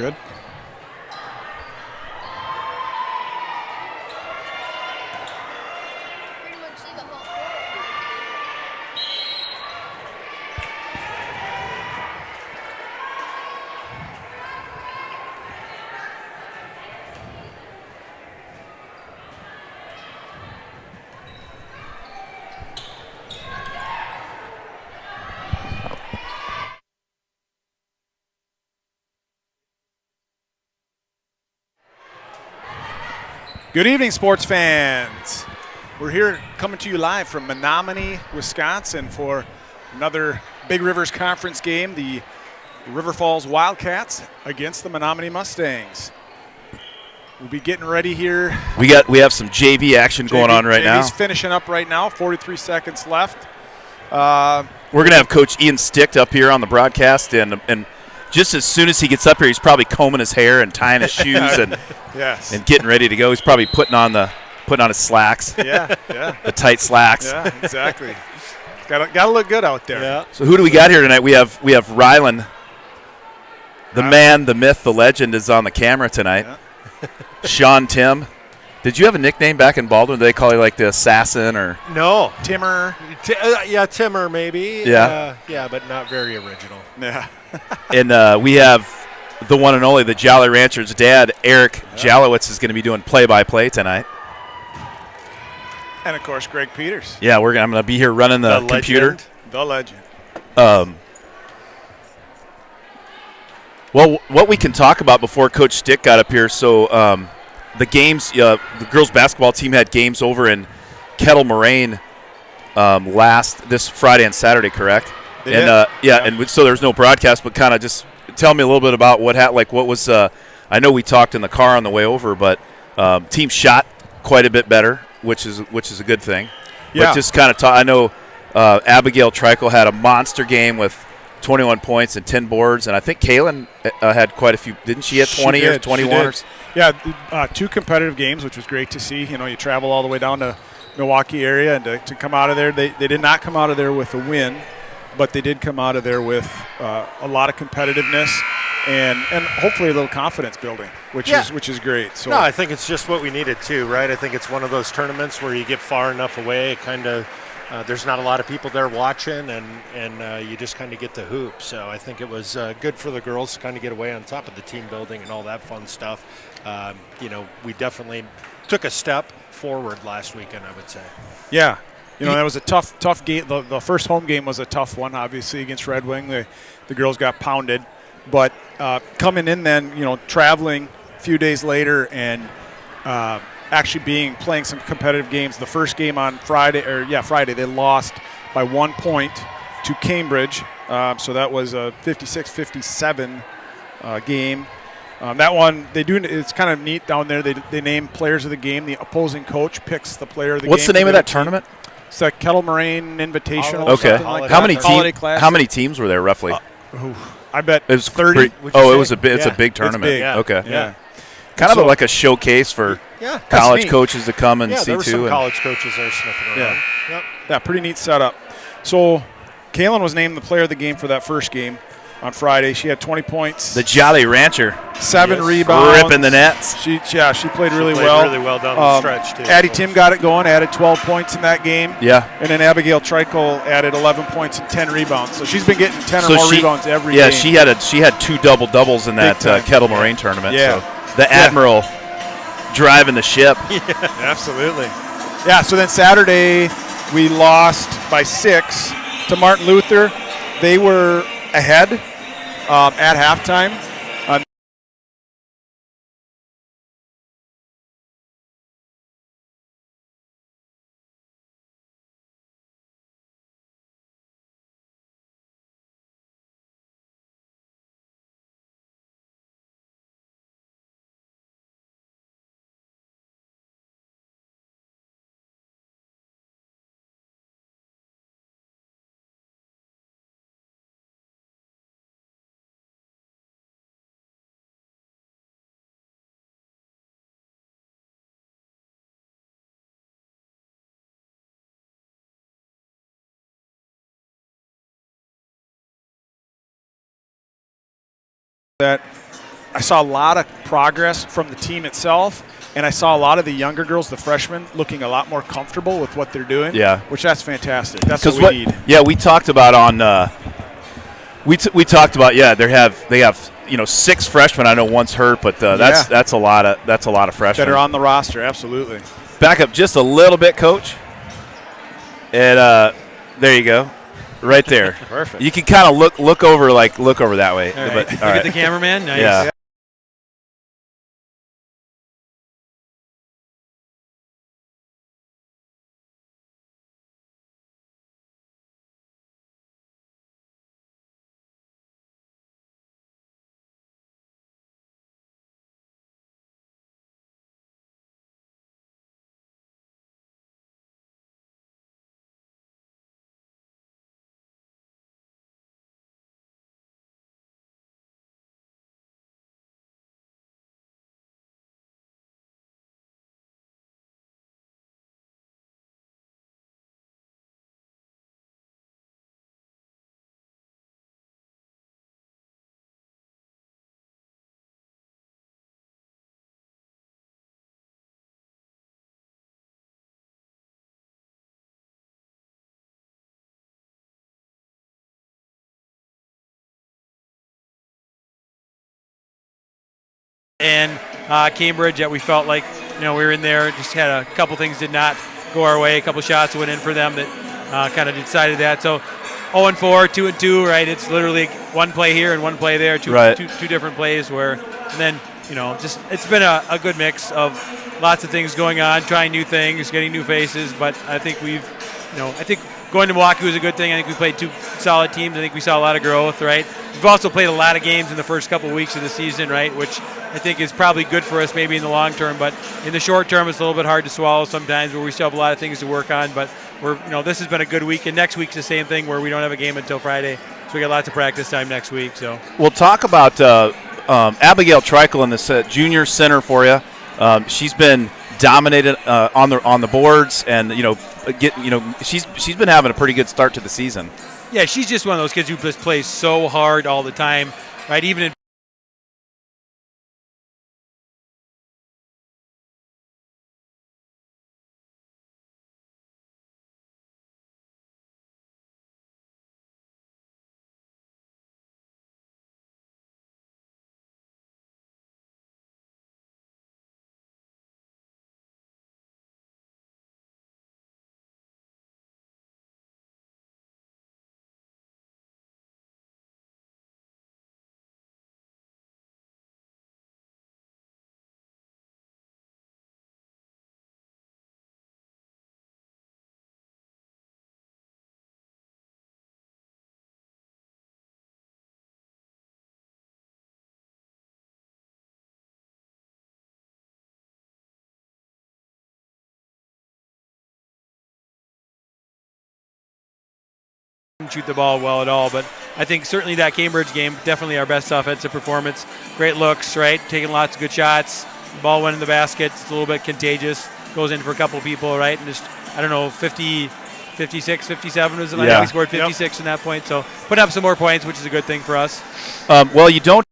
good. Good evening, sports fans. We're here coming to you live from Menomonie, Wisconsin for another Big Rivers Conference game, the River Falls Wildcats against the Menomonie Mustangs. We'll be getting ready here. We have some JV action going on right now. JV's finishing up right now, 43 seconds left. We're going to have Coach Ian Sticht up here on the broadcast, and just as soon as he gets up here, he's probably combing his hair and tying his shoes and yes, and getting ready to go. He's probably putting on his slacks. Yeah, the tight slacks. Yeah, exactly. Got to look good out there. Yeah. So who do we got here tonight? We have Rylan, the man, the myth, the legend, is on the camera tonight. Yeah. Sean Tim. Did you have a nickname back in Baldwin? Did they call you like the assassin or? No. Timmer. Yeah, Timmer maybe. Yeah. Yeah, but not very original. Yeah. And we have the one and only, the Jolly Rancher's dad, Eric Jalowitz, is going to be doing play-by-play tonight. And, of course, Greg Peters. Yeah, I'm going to be here running the computer. Legend. The legend. Well, what we can talk about before Coach Stick got up here, so the games, the girls' basketball team had games over in Kettle Moraine this Friday and Saturday, correct? And and so there's no broadcast, but kind of just tell me a little bit about what was. I know we talked in the car on the way over, but team shot quite a bit better, which is a good thing. Yeah. But just kind of I know Abigail Trikel had a monster game with 21 points and 10 boards, and I think Kaylin had quite a few. Didn't she have 20 or 21? Yeah, 2 competitive games, which was great to see. You know, you travel all the way down to Milwaukee area, and to come out of there, they did not come out of there with a win, but they did come out of there with a lot of competitiveness and hopefully a little confidence building, which is great. So no, I think it's just what we needed too, right? I think it's one of those tournaments where you get far enough away, kind of there's not a lot of people there watching, and you just kind of get to hoop. So I think it was good for the girls to kind of get away on top of the team building and all that fun stuff. We definitely took a step forward last weekend, I would say. Yeah. That was a tough game. The first home game was a tough one, obviously, against Red Wing. The girls got pounded. But coming in then, traveling a few days later and actually playing some competitive games. The first game on Friday, they lost by 1 point to Cambridge. So that was a 56-57 game. That one, it's kind of neat down there. They name players of the game. The opposing coach picks the player of the game. What's the name of that tournament? It's a Kettle Moraine Invitational. Okay. Like How many teams were there roughly? I bet it was 30. It's a big tournament. Big. Yeah. Okay. Yeah. Kind of like a showcase for college coaches to come and see there were too. Some college coaches there sniffing around. Yeah, pretty neat setup. So Kaylin was named the player of the game for that first game on Friday. She had 20 points. The Jolly Rancher. 7 rebounds. Ripping the nets. She played really well. Really well down the stretch, too. Addie Tim got it going, added 12 points in that game. Yeah. And then Abigail Trikel added 11 points and 10 rebounds. So she's been getting 10 or more rebounds every game. Yeah, she had 2 double-doubles in that Kettle Moraine tournament. Yeah. So the Admiral driving the ship. Yeah, absolutely. Yeah, so then Saturday we lost by 6 to Martin Luther. They were ahead at halftime. That I saw a lot of progress from the team itself, and I saw a lot of the younger girls, the freshmen, looking a lot more comfortable with what they're doing. Yeah. Which that's fantastic. That's what we need. Yeah, we talked about we talked about they have 6 freshmen. I know one's hurt, but that's a lot of freshmen that are on the roster. Absolutely. Back up just a little bit, Coach. And there you go, right there. Perfect. You can kind of look over that way. All right. But, Look at the cameraman. Nice. Yeah. And Cambridge, we felt like we were in there, just had a couple things did not go our way, a couple shots went in for them that kind of decided that. So 0-4, 2-2, right? It's literally one play here and one play there, two different plays where, and then just it's been a good mix of lots of things going on, trying new things, getting new faces. But I think I think going to Milwaukee was a good thing. I think we played 2 solid teams. I think we saw a lot of growth, right? We've also played a lot of games in the first couple of weeks of the season, right, which I think is probably good for us maybe in the long term. But in the short term, it's a little bit hard to swallow sometimes where we still have a lot of things to work on. But this has been a good week. And next week's the same thing where we don't have a game until Friday. So we got lots of practice time next week. So we'll talk about Abigail Treichel in the junior center for you. She's been dominated on the boards, and she's been having a pretty good start to the season. Yeah, she's just one of those kids who just plays so hard all the time, right? Even in shoot the ball well at all, but I think certainly that Cambridge game, definitely our best offensive performance. Great looks, right? Taking lots of good shots. The ball went in the basket. It's a little bit contagious. Goes in for a couple people, right? And just, 56, 57 was it? Yeah. We scored 56 in that point. So put up some more points, which is a good thing for us. Well, you don't.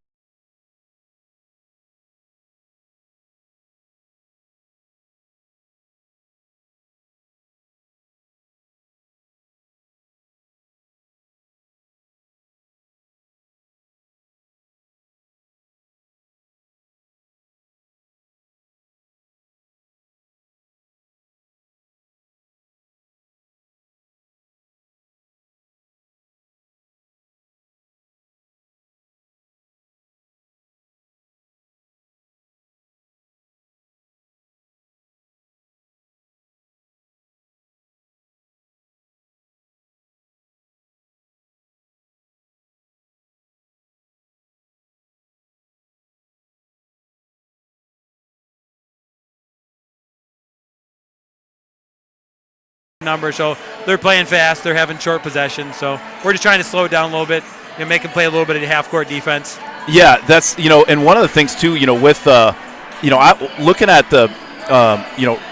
Number, so they're playing fast, they're having short possession, so we're just trying to slow it down a little bit and make them play a little bit of half-court defense. Yeah, that's and one of the things too, with looking at the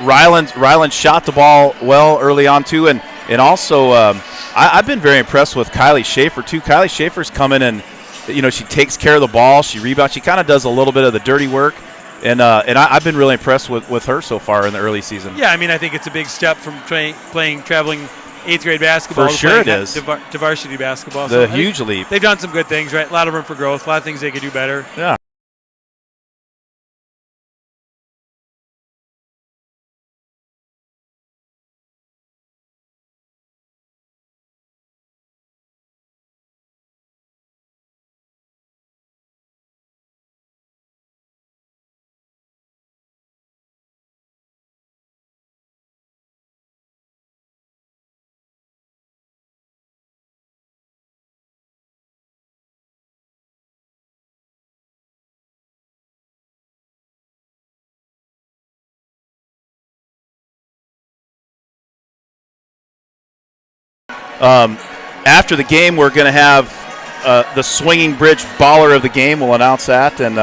Ryland shot the ball well early on too, and also I've been very impressed with Kylie Schaefer too. Kylie Schaefer's coming and She takes care of the ball. She rebounds. She kind of does a little bit of the dirty work. And I've been really impressed with her so far in the early season. Yeah, I mean, I think it's a big step from playing traveling 8th grade basketball For sure it is. to varsity basketball. The huge leap. They've done some good things, right? A lot of room for growth, a lot of things they could do better. Yeah. After the game, we're going to have the Swinging Bridge Baller of the Game. We'll announce that, and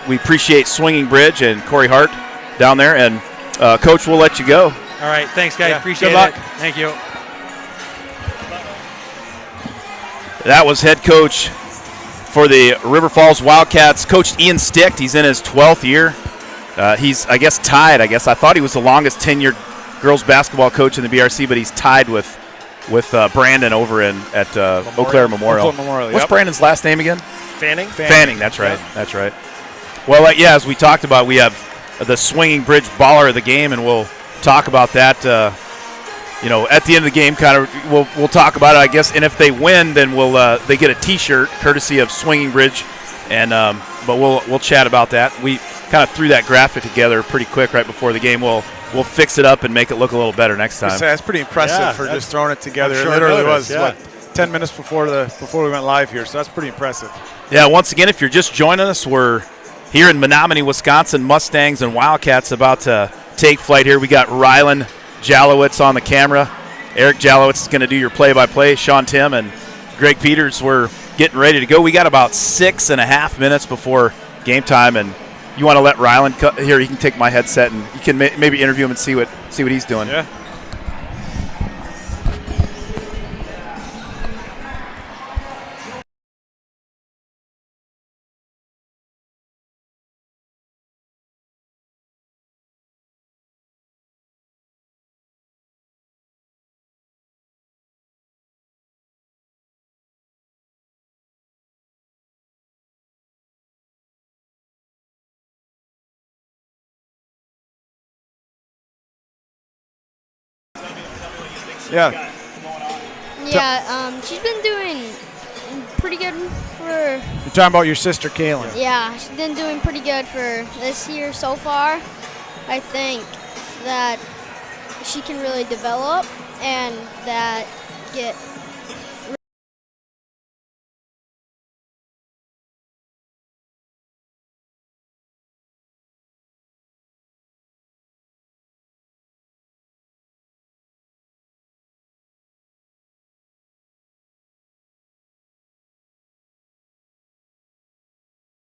we appreciate Swinging Bridge and Corey Hart down there. And Coach, we'll let you go. All right, thanks, guys. Yeah, Appreciate good luck. it. Thank you. That was head coach for the River Falls Wildcats, Coach Ian Sticht. He's in his 12th year. He's, I guess, tied. I thought he was the longest tenured girls basketball coach in the BRC, but he's tied with Brandon over at Eau Claire Memorial. What's yep. Brandon's last name again? Fanning? Fanning, that's right. Yeah. That's right. Well, as we talked about, we have the Swinging Bridge Baller of the Game, and we'll talk about that. At the end of the game, kind of we'll talk about it, I guess. And if they win, then they get a T-shirt courtesy of Swinging Bridge, and but we'll chat about that. We kind of threw that graphic together pretty quick right before the game. We'll fix it up and make it look a little better next time. That's pretty impressive for just throwing it together. It literally was 10 minutes before we went live here, so that's pretty impressive. Yeah, once again, if you're just joining us, we're here in Menomonie, Wisconsin. Mustangs and Wildcats about to take flight here. We got Rylan Jalowitz on the camera. Eric Jalowitz is going to do your play-by-play. Sean Tim and Greg Peters, we're getting ready to go. We got about 6.5 minutes before game time, and you want to let Rylan cut here? He can take my headset, and you can maybe interview him and see what he's doing. Yeah. Yeah. Yeah, she's been doing pretty good for. You're talking about your sister, Kaylin. Yeah, she's been doing pretty good for this year so far. I think that she can really develop and that get.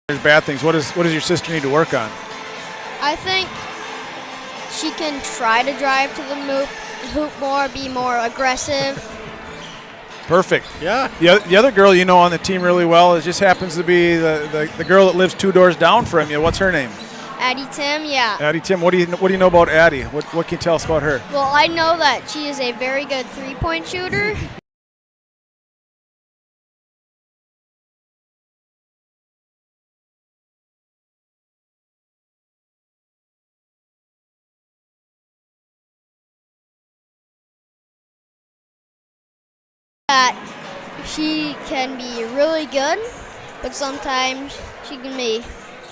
There's bad things. What does your sister need to work on? I think she can try to drive to the hoop more, be more aggressive. Perfect. Yeah. The other girl you know on the team really well, it just happens to be the girl that lives 2 doors down from you. What's her name? Addie Tim, yeah. Addie Tim. What do you know about Addie? What can you tell us about her? Well, I know that she is a very good three-point shooter. That she can be really good, but sometimes she can be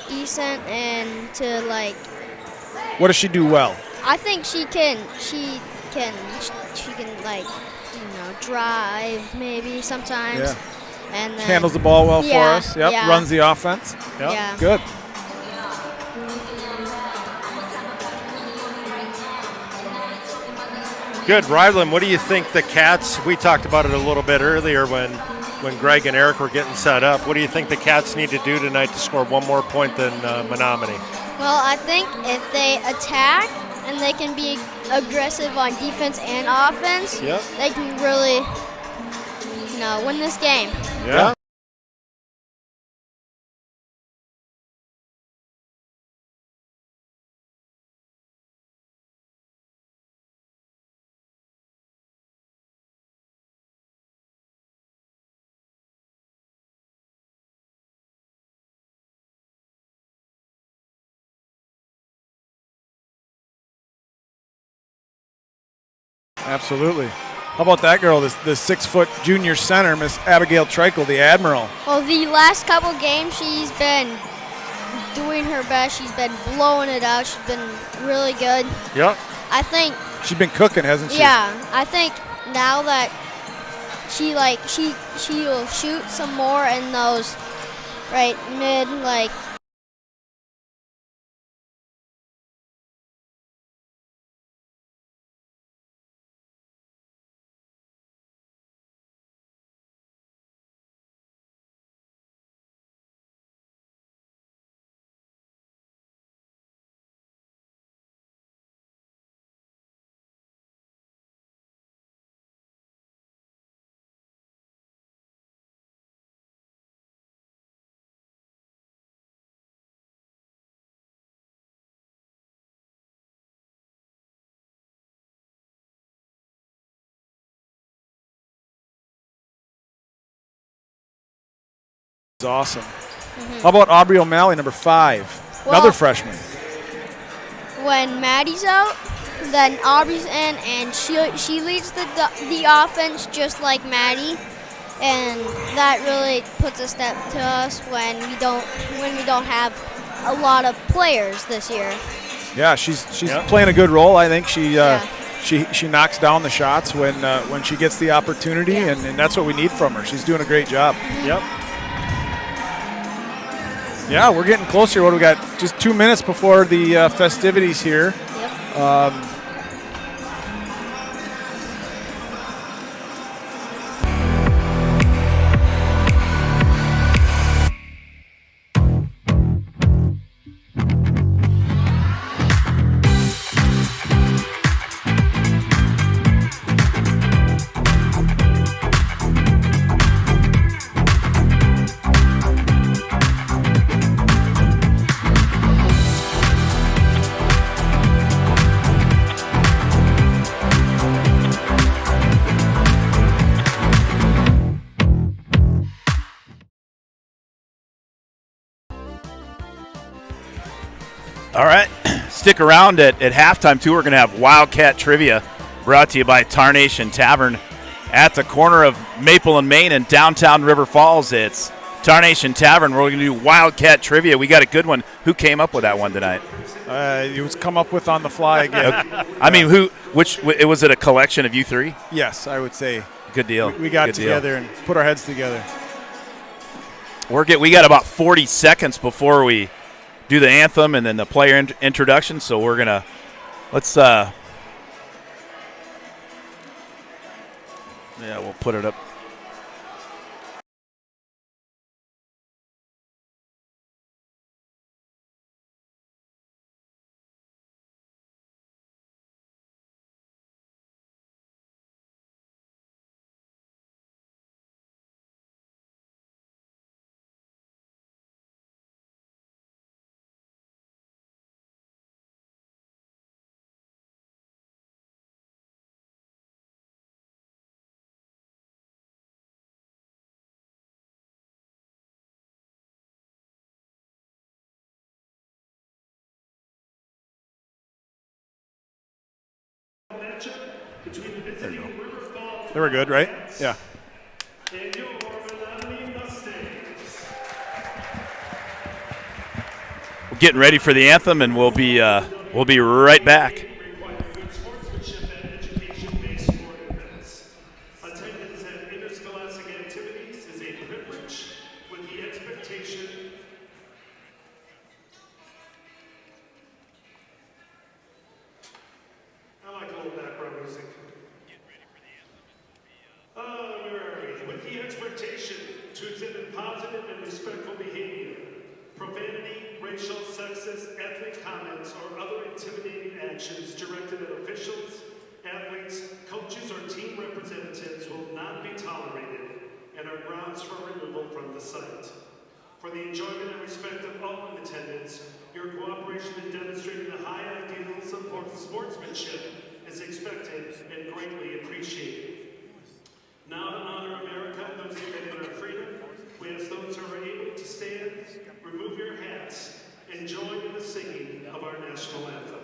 decent and to like. What does she do well? I think she can like drive maybe sometimes. Yeah. And then, Handles the ball well yeah, for us. Yep. yeah. Runs the offense. Yep. Yeah. Good. Good. Rylan, what do you think the Cats, we talked about it a little bit earlier when Greg and Eric were getting set up. What do you think the Cats need to do tonight to score one more point than Menomonie? Well, I think if they attack and they can be aggressive on defense and offense, Yep. they can really win this game. Yeah. Absolutely. How about that girl, this 6-foot junior center, Miss Abigail Treichel, the Admiral? Well, the last couple games, she's been doing her best. She's been blowing it out. She's been really good. Yep. I think. She's been cooking, hasn't she? Yeah, I think now that she will shoot some more in those mid It's awesome. How about Aubrey O'Malley, number 5? Well, another freshman. When Maddie's out, then Aubrey's in, and she leads the offense just like Maddie, and that really puts a step to us when we don't have a lot of players this year. Yeah, she's playing a good role. I think she knocks down the shots when she gets the opportunity, and that's what we need from her. She's doing a great job. Yep. Yeah, we're getting closer. What do we got? Just 2 minutes before the festivities here. Yep. All right, stick around at halftime, too. We're going to have Wildcat Trivia brought to you by Tarnation Tavern at the corner of Maple and Main in downtown River Falls. It's Tarnation Tavern. We're going to do Wildcat Trivia. We got a good one. Who came up with that one tonight? It was come up with on the fly again. I mean, was it a collection of you three? Yes, I would say. Good deal. We got together and put our heads together. We got about 40 seconds before we do the anthem and then the player introduction. So we're gonna we'll put it up. They were good, right? Yeah. We're getting ready for the anthem, and we'll be right back. Directed at officials, athletes, coaches, or team representatives will not be tolerated and are grounds for removal from the site. For the enjoyment and respect of all in attendance, your cooperation in demonstrating the high ideals of sportsmanship is expected and greatly appreciated. Now to honor America and those who defend our freedom, we ask those who are able to stand, remove your hats, and join in the singing of our national anthem.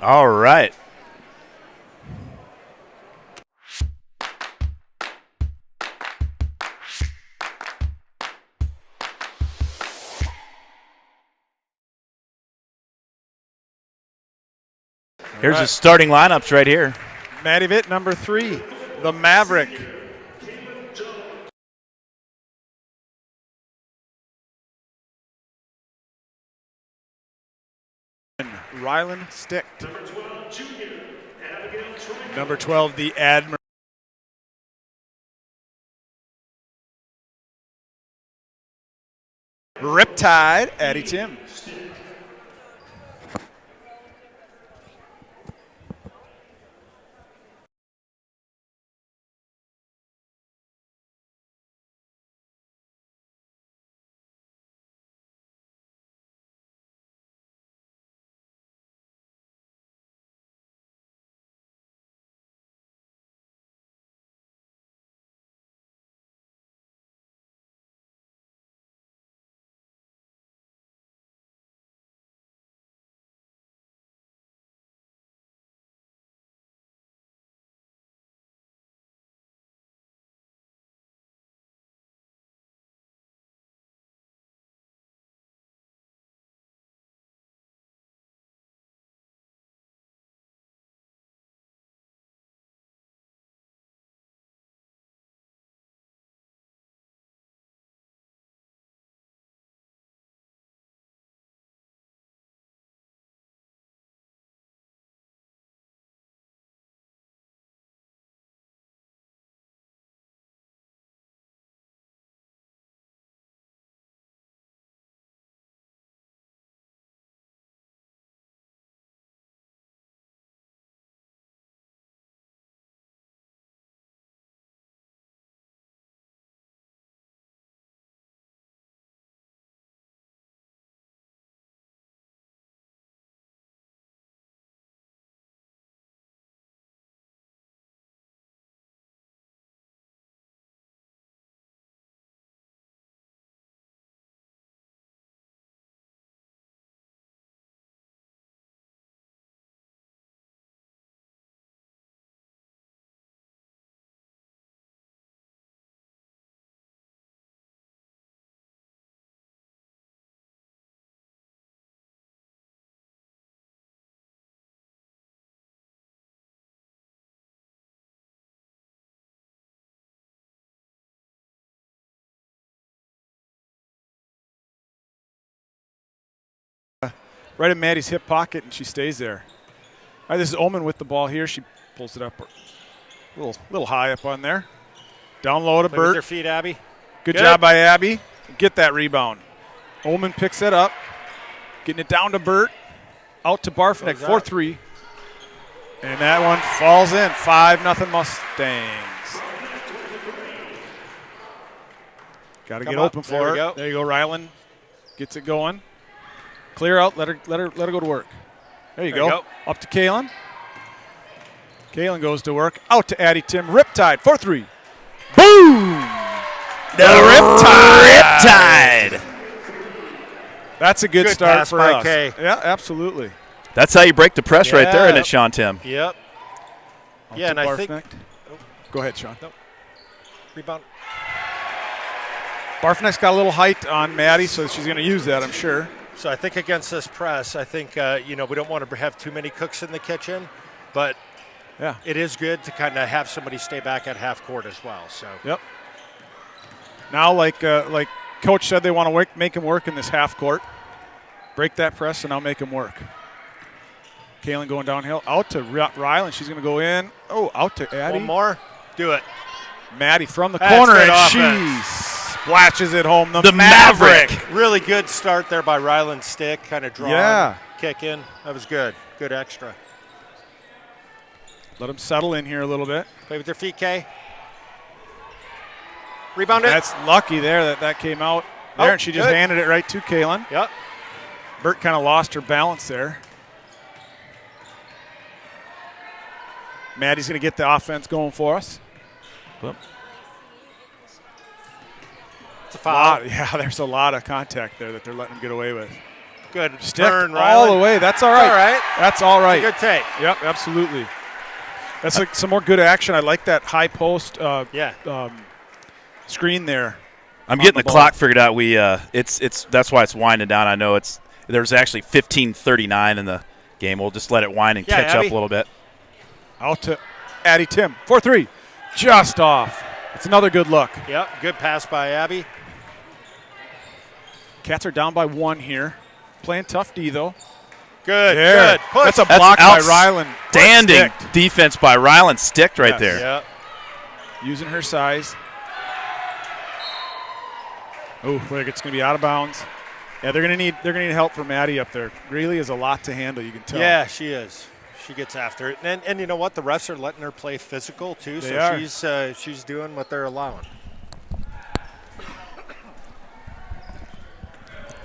All right. Here's the starting lineups right here. Maddie Vitt, number 3, the Maverick. Rylan Stick. Number 12, junior, Abigail Trinkle. Number 12, the Admiral. Riptide, Addie Tim. Right in Maddie's hip pocket, and she stays there. All right, this is Omen with the ball here. She pulls it up a little high up on there. Down low to Play with Bert. your feet, Abby. Good job by Abby. Get that rebound. Omen picks it up. Getting it down to Bert. Out to Barfnick, 4-3. And that one falls in. 5-0 Mustangs. Got to get open for her. There you go, Rylan. Gets it going. Clear out. Let her go to work. There you go. Up to Kaylin. Kaylin goes to work. Out to Addie Tim. Riptide. 4-3. Boom! The Riptide. That's a good start pass for by us. Kay. Yeah, absolutely. That's how you break the press right there, isn't it, Sean Tim? Yep. Out Yeah, to and I think. Barfnick. Go ahead, Sean. Rebound. Barfnick's got a little height on Maddie, so she's going to use that, I'm sure. So I think against this press, I think, we don't want to have too many cooks in the kitchen, but Yeah. it is good to kind of have somebody stay back at half court as well. So. Yep. Now, like Coach said, they want to make him work in this half court. Break that press, and now make him work. Kaylin going downhill. Out to Rylan. She's going to go in. Oh, out to Addie. One more. Do it. Maddie from the That's corner, good and she offense. splashes it home. The Maverick. Really good start there by Rylan Stick, kind of drawing, kick in. That was good. Good extra. Let them settle in here a little bit. Play with your feet, Kay. Rebound it. That's lucky there that came out there, and she just good. handed it right to Kaylin. Yep. Bert kind of lost her balance there. Maddie's going to get the offense going for us. It's a foul. Yeah, there's a lot of contact there that they're letting them get away with. Good Stick turn, all Rylan. the way. That's all right. All right. That's all right. Good take. Yep, absolutely. That's like some more good action. I like that high post screen there. I'm getting the clock figured out. That's why it's winding down. I know there's actually 15:39 in the game. We'll just let it wind and catch up a little bit. Out to Addie Tim. 4-3. Just off. It's another good look. Yep, good pass by Abby. Cats are down by 1 here. Playing tough D, though. Good push. That's a block by Rylan. Outstanding defense by Rylan. Sticked right there. Yep. Using her size. Oh, it's going to be out of bounds. Yeah, they're going to need help from Maddie up there. Greeley is a lot to handle, you can tell. Yeah, she is. She gets after it. And you know what? The refs are letting her play physical, too, she's doing what they're allowing.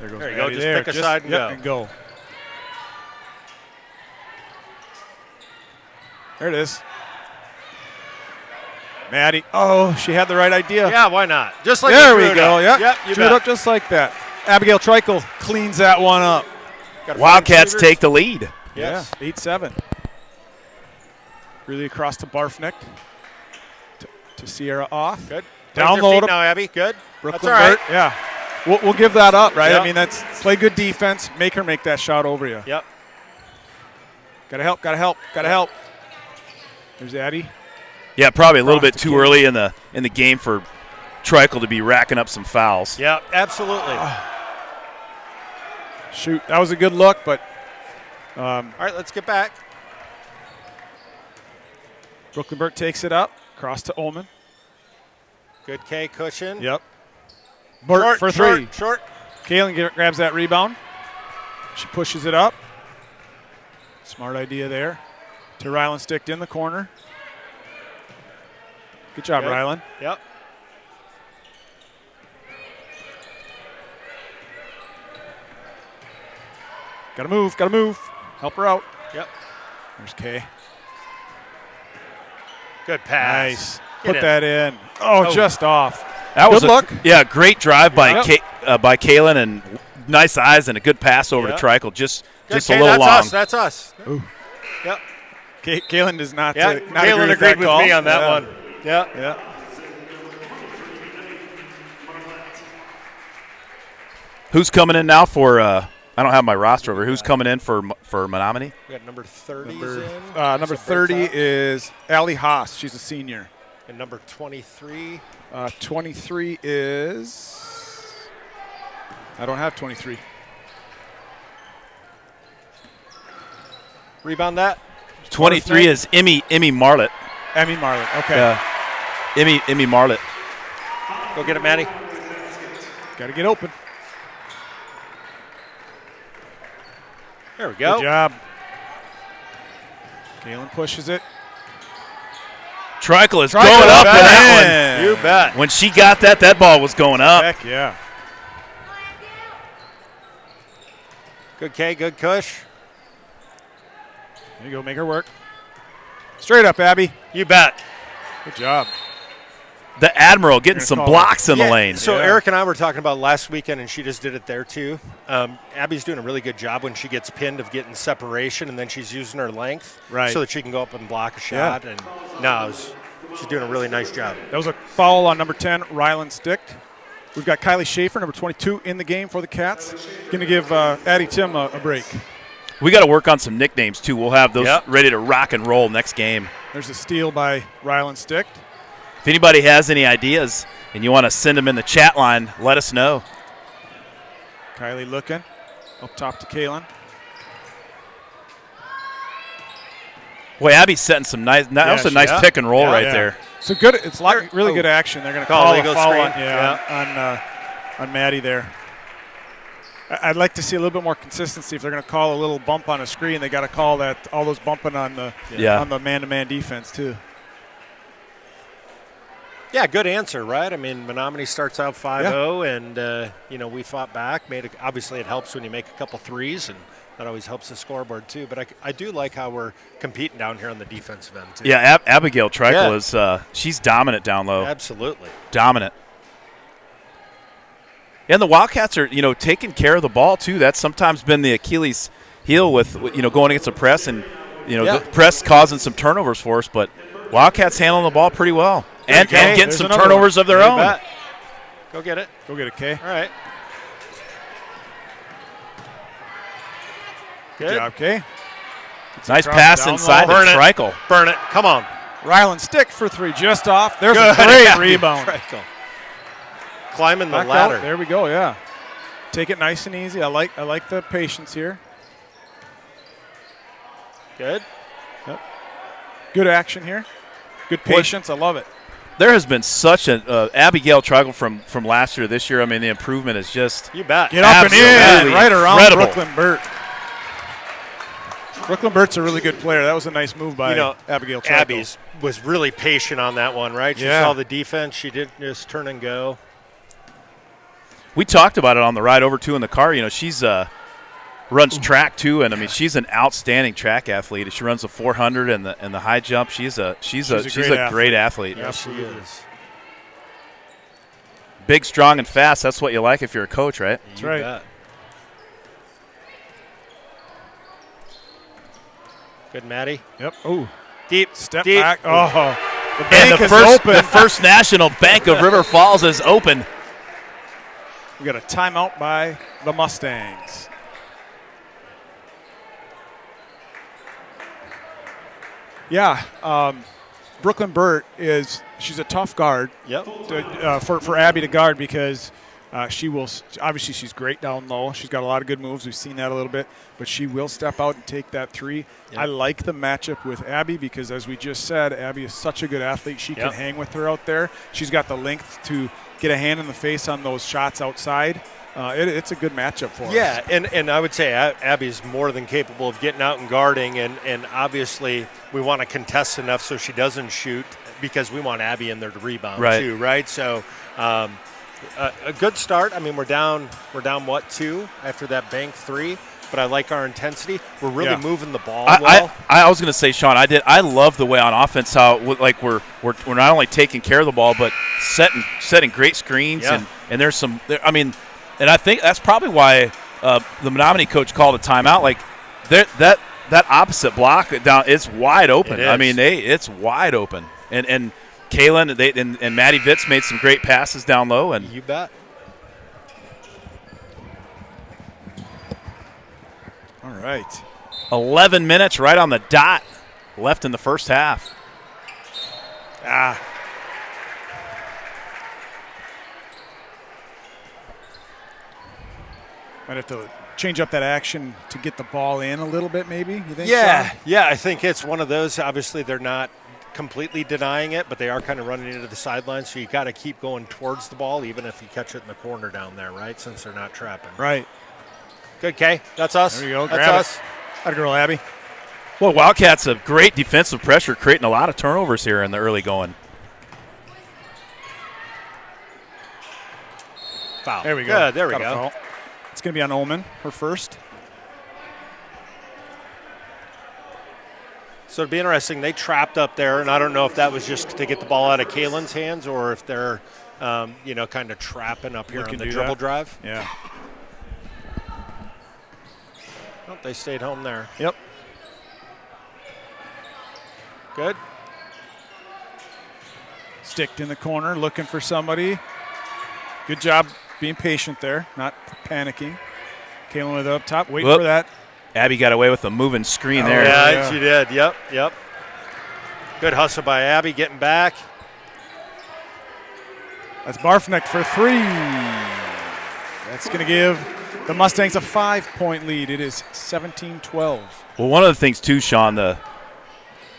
There goes There you Maddie go. Just pick a side and go. And go. There it is. Maddie. Oh, she had the right idea. Yeah, why not? Just like there we go. Yep, you drew it bet. up just like that. Abigail Trikel cleans that one up. Wildcats take the lead. Yes. Yeah, 8-7. Really across to Barfnick. To Sierra off. Good. Download now, Abby. Good. Brooklyn That's all right. Burt, yeah. We'll give that up, right? Yep. I mean, that's play good defense. Make her make that shot over you. Yep. Gotta help. There's Addie. Yeah, probably a little bit Across too the early in the game for Trikel to be racking up some fouls. Yeah, absolutely. Shoot, that was a good look, but All right, let's get back. Brooklyn Burt takes it up. Cross to Ullman. Good K cushion. Yep. Burt for 3. Short. Kaylin grabs that rebound. She pushes it up. Smart idea there. To Rylan, sticked in the corner. Good job, Rylan. Yep. Gotta move. Help her out. Yep. There's Kay. Good pass. Nice. Get Put in. that in. Oh, just off. That was good look. Yeah, great drive by Yep. by Kaylin and nice eyes and a good pass over Yep. to Trikel. Just a Okay, little long. That's us. Ooh. Yep. Kaylin does not. Yeah, not Kaylin agree agreed with call. me on that Yeah. one. Yeah. Yeah. Who's coming in now for? I don't have my roster over. Who's coming in for Menomonie? We got number 30 in. Number 30 is Allie Haas. She's a senior. And number 23. 23 is. I don't have 23. Oh, Rebound that. 23 is Emmy Marlett. Emmy Marlett. Okay. Emmy Marlett. Go get it, Maddie. Got to get open. There we go. Good job. Kaylin pushes it. Trikel is Trikel going up up with that and You bet. one. When she got that ball was going up. Heck yeah. Good K, good Kush. There you go. Make her work. Straight up, Abby. You bet. Good job. The Admiral getting some call blocks in the lane. So Yeah. Eric and I were talking about last weekend, and she just did it there too. Abby's doing a really good job when she gets pinned of getting separation, and then she's using her length Right. so that she can go up and block a shot. And she's doing a really nice job. That was a foul on number 10, Rylan Sticked. We've got Kylie Schaefer, number 22, in the game for the Cats. Going to give Addie Tim a break. We got to work on some nicknames too. We'll have those Yep. ready to rock and roll next game. There's a steal by Rylan Sticked. If anybody has any ideas and you want to send them in the chat line, let us know. Kylie looking. Up top to Kaylin. Boy, Abby's setting some nice. That was a she- nice yeah. pick and roll right Yeah. there. So good. It's really good action. They're going to Call call a legal foul screen. on Maddie there. I'd like to see a little bit more consistency. If they're going to call a little bump on a screen, they got to call all those bumping on the man-to-man defense too. Yeah, good answer, right? I mean, Menomonie starts out 5-0, and we fought back. Obviously, it helps when you make a couple threes, and that always helps the scoreboard too. But I do like how we're competing down here on the defensive end too. Yeah, Abigail Trikel Yeah. is she's dominant down low. Absolutely. Dominant. And the Wildcats are, taking care of the ball too. That's sometimes been the Achilles heel with, going against the press and, the press causing some turnovers for us. But Wildcats handling the ball pretty well and getting some turnovers of their own. Go get it. Go get it, Kay. All right. Good job, Kay. Nice pass inside to Treichel. Burn it. Come on. Ryland Stick for 3, just off. There's a great rebound. Treichel. Climbing the Back ladder. Out. There we go, yeah. Take it nice and easy. I like the patience here. Good. Yep. Good action here. Good patience. I love it. There has been such an Abigail Treichel from last year to this year. I mean, the improvement is just you bet. Get up and in, right around incredible. Brooklyn Burt. Brooklyn Burt's a really good player. That was a nice move by Abigail Treichel. Abby's was really patient on that one, right? She saw the defense. She didn't just turn and go. We talked about it on the ride over too in the car. She's runs track too, and I mean she's an outstanding track athlete. She runs the 400 and the high jump. She's a great athlete. Yeah, she is. Big, strong, and fast. That's what you like if you're a coach, right? That's right. Bet. Good, Maddie. Yep. Oh, deep step deep. back. Oh, the bank is open. The First National Bank of River Falls is open. We got a timeout by the Mustangs. Yeah, Brooklyn Burt she's a tough guard. Yep. For Abby to guard because she will obviously she's great down low. She's got a lot of good moves. We've seen that a little bit, but she will step out and take that 3. Yep. I like the matchup with Abby because, as we just said, Abby is such a good athlete. She can hang with her out there. She's got the length to get a hand in the face on those shots outside. It's a good matchup for us. Yeah, and I would say Abby's more than capable of getting out and guarding, and obviously we want to contest enough so she doesn't shoot because we want Abby in there to rebound too, right? So a good start. I mean, we're down 2 after that bank 3, but I like our intensity. We're really moving the ball well. I was going to say, Sean, I love the way on offense how we're not only taking care of the ball but setting great screens and there's some. And I think that's probably why the Menomonie coach called a timeout. Like that opposite block down, it's wide open. I mean, it's wide open. And Kaylin and Maddie Vitz made some great passes down low. And you bet. All right. 11 minutes right on the dot left in the first half. Might have to change up that action to get the ball in a little bit, maybe, you think? Yeah, Sean? yeah, I think it's one of those. Obviously, they're not completely denying it, but they are kind of running into the sidelines, so you got to keep going towards the ball, even if you catch it in the corner down there, right, since they're not trapping. Right. Good, Kay. That's us. There you go. That's Grab us. That girl, Abby. Well, Wildcats have great defensive pressure, creating a lot of turnovers here in the early going. Foul. There we go. Good, there we Got a go. foul. It's going to be on Omen, her first. So it'd be interesting. They trapped up there, and I don't know if that was just to get the ball out of Kaylin's hands or if they're, kind of trapping up here on the dribble drive. Yeah. Oh, they stayed home there. Yep. Good. Sticked in the corner, looking for somebody. Good job being patient there, not panicking. Kaylin with it up top, waiting for that. Abby got away with a moving screen there. Yeah, she did. Yep. Good hustle by Abby getting back. That's Barfneck for 3. That's going to give the Mustangs a 5-point lead. It is 17-12. Well, one of the things too, Sean, the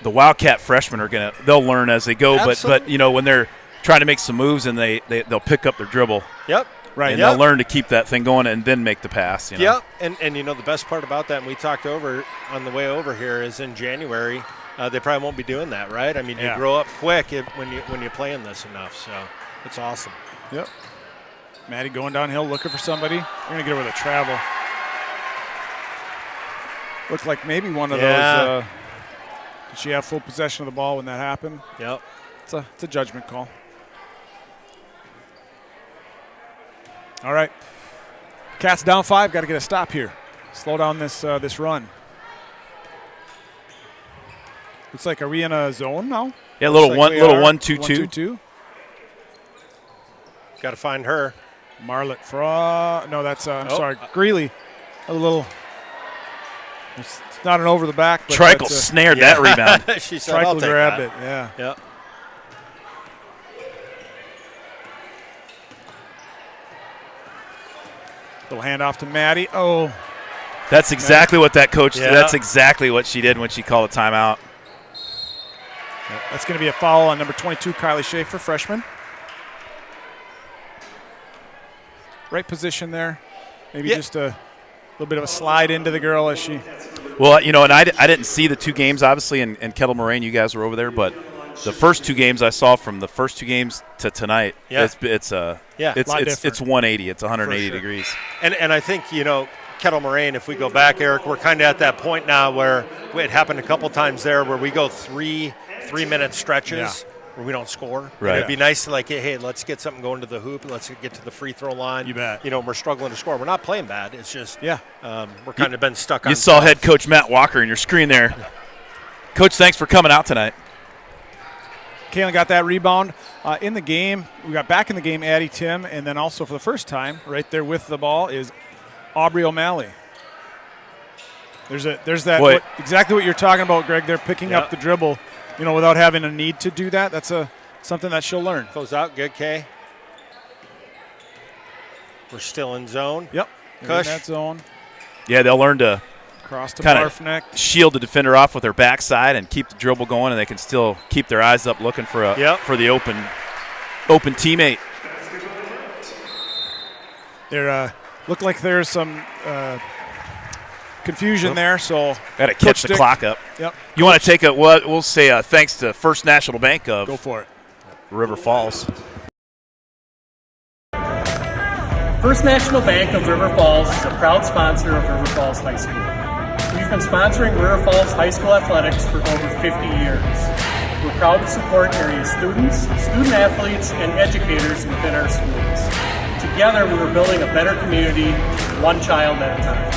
Wildcat freshmen they'll learn as they go. Absolutely. But when they're trying to make some moves and they'll pick up their dribble. Yep. Right. And they'll learn to keep that thing going and then make the pass. Yep. And the best part about that, and we talked over on the way over here, is in January they probably won't be doing that, right? I mean, you grow up quick when you're playing this enough. So it's awesome. Yep. Maddie going downhill looking for somebody. They're going to get her with a travel. Looked like maybe one of those. Did she have full possession of the ball when that happened? Yep. It's a judgment call. All right. Cats down 5. Got to get a stop here. Slow down this run. Looks like, are we in a zone now? Yeah, little 1-2-2. 1-2-2. Got to find her. Marlett no, that's I'm sorry, Greeley. A little. It's not an over the back. But Treichel snared that rebound. She said, I'll Treichel take grabbed that. it. Yeah. Yep. Little handoff to Maddie. Oh. That's exactly what that coach did. Yeah. That's exactly what she did when she called a timeout. That's going to be a foul on number 22, Kylie Schaefer, freshman. Right position there. Maybe just a little bit of a slide into the girl as she. Well, and I didn't see the 2 games, obviously, in Kettle Moraine. You guys were over there, but the first 2 games I saw from the first 2 games to tonight, it's 180. It's 180 degrees. And I think, Kettle Moraine, if we go back, Eric, we're kind of at that point now where it happened a couple times there where we go 3-minute stretches where we don't score. Right. And it'd be nice to hey, let's get something going to the hoop and let's get to the free throw line. You bet. We're struggling to score. We're not playing bad. It's just we're kind of been stuck on. You saw head coach Matt Walker in your screen there. Coach, thanks for coming out tonight. Kaylin got that rebound in the game. We got back in the game Addie Tim, and then also for the first time right there with the ball is Aubrey O'Malley. There's that exactly what you're talking about, Greg. They're picking up the dribble, without having a need to do that. That's something that she'll learn. Close out, good Kay. We're still in zone. Yep. Cush. In that zone. Yeah, they'll learn to Cross to kind Barfneck. of shield the defender off with their backside and keep the dribble going, and they can still keep their eyes up looking for the open teammate. There look like there's some confusion there, so got to catch the clock up. Yep. You want to take we'll say thanks to First National Bank of Go for it. River Falls. First National Bank of River Falls is a proud sponsor of River Falls High School. We've been sponsoring River Falls High School athletics for over 50 years. We're proud to support area students, student athletes, and educators within our schools. Together, we are building a better community, one child at a time.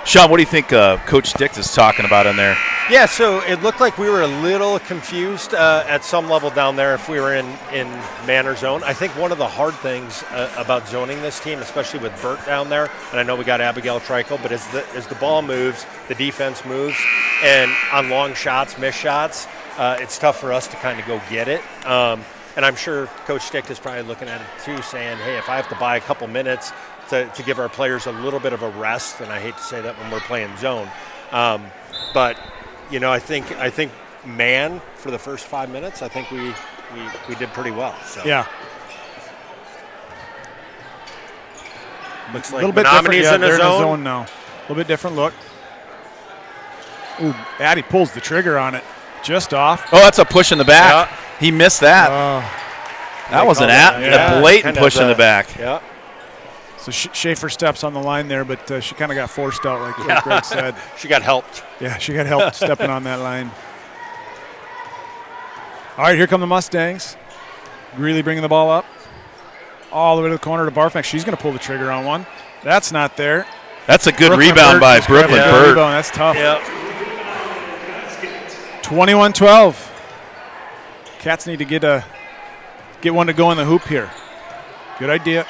Sean, what do you think Coach Stick is talking about in there? Yeah, so it looked like we were a little confused at some level down there if we were in man or zone. I think one of the hard things about zoning this team, especially with Burt down there, and I know we got Abigail Treichel, but as the ball moves, the defense moves, and on long shots, missed shots, it's tough for us to kind of go get it. And I'm sure Coach Stick is probably looking at it too, saying, hey, if I have to buy a couple minutes to give our players a little bit of a rest, and I hate to say that when we're playing zone, but I think man for the first 5 minutes, I think we did pretty well. So. Yeah. Looks A like little bit different. Menomonie's Yeah, in they're a in a zone. zone now. A little bit different look. Ooh, Addie pulls the trigger on it. Just off. Oh, that's a push in the back. Yeah. He missed that. That was a blatant push in the back. Yeah. So Schaefer steps on the line there, but she kind of got forced out, like Greg said. She got helped. Yeah, she got help stepping on that line. All right, here come the Mustangs. Greeley bringing the ball up. All the way to the corner to Barfneck. She's going to pull the trigger on one. That's not there. That's a good Brooklyn rebound Burt by just grabbed Brooklyn a good Burt. rebound. That's tough. Yep. 21-12. Cats need to get one to go in the hoop here. Good idea.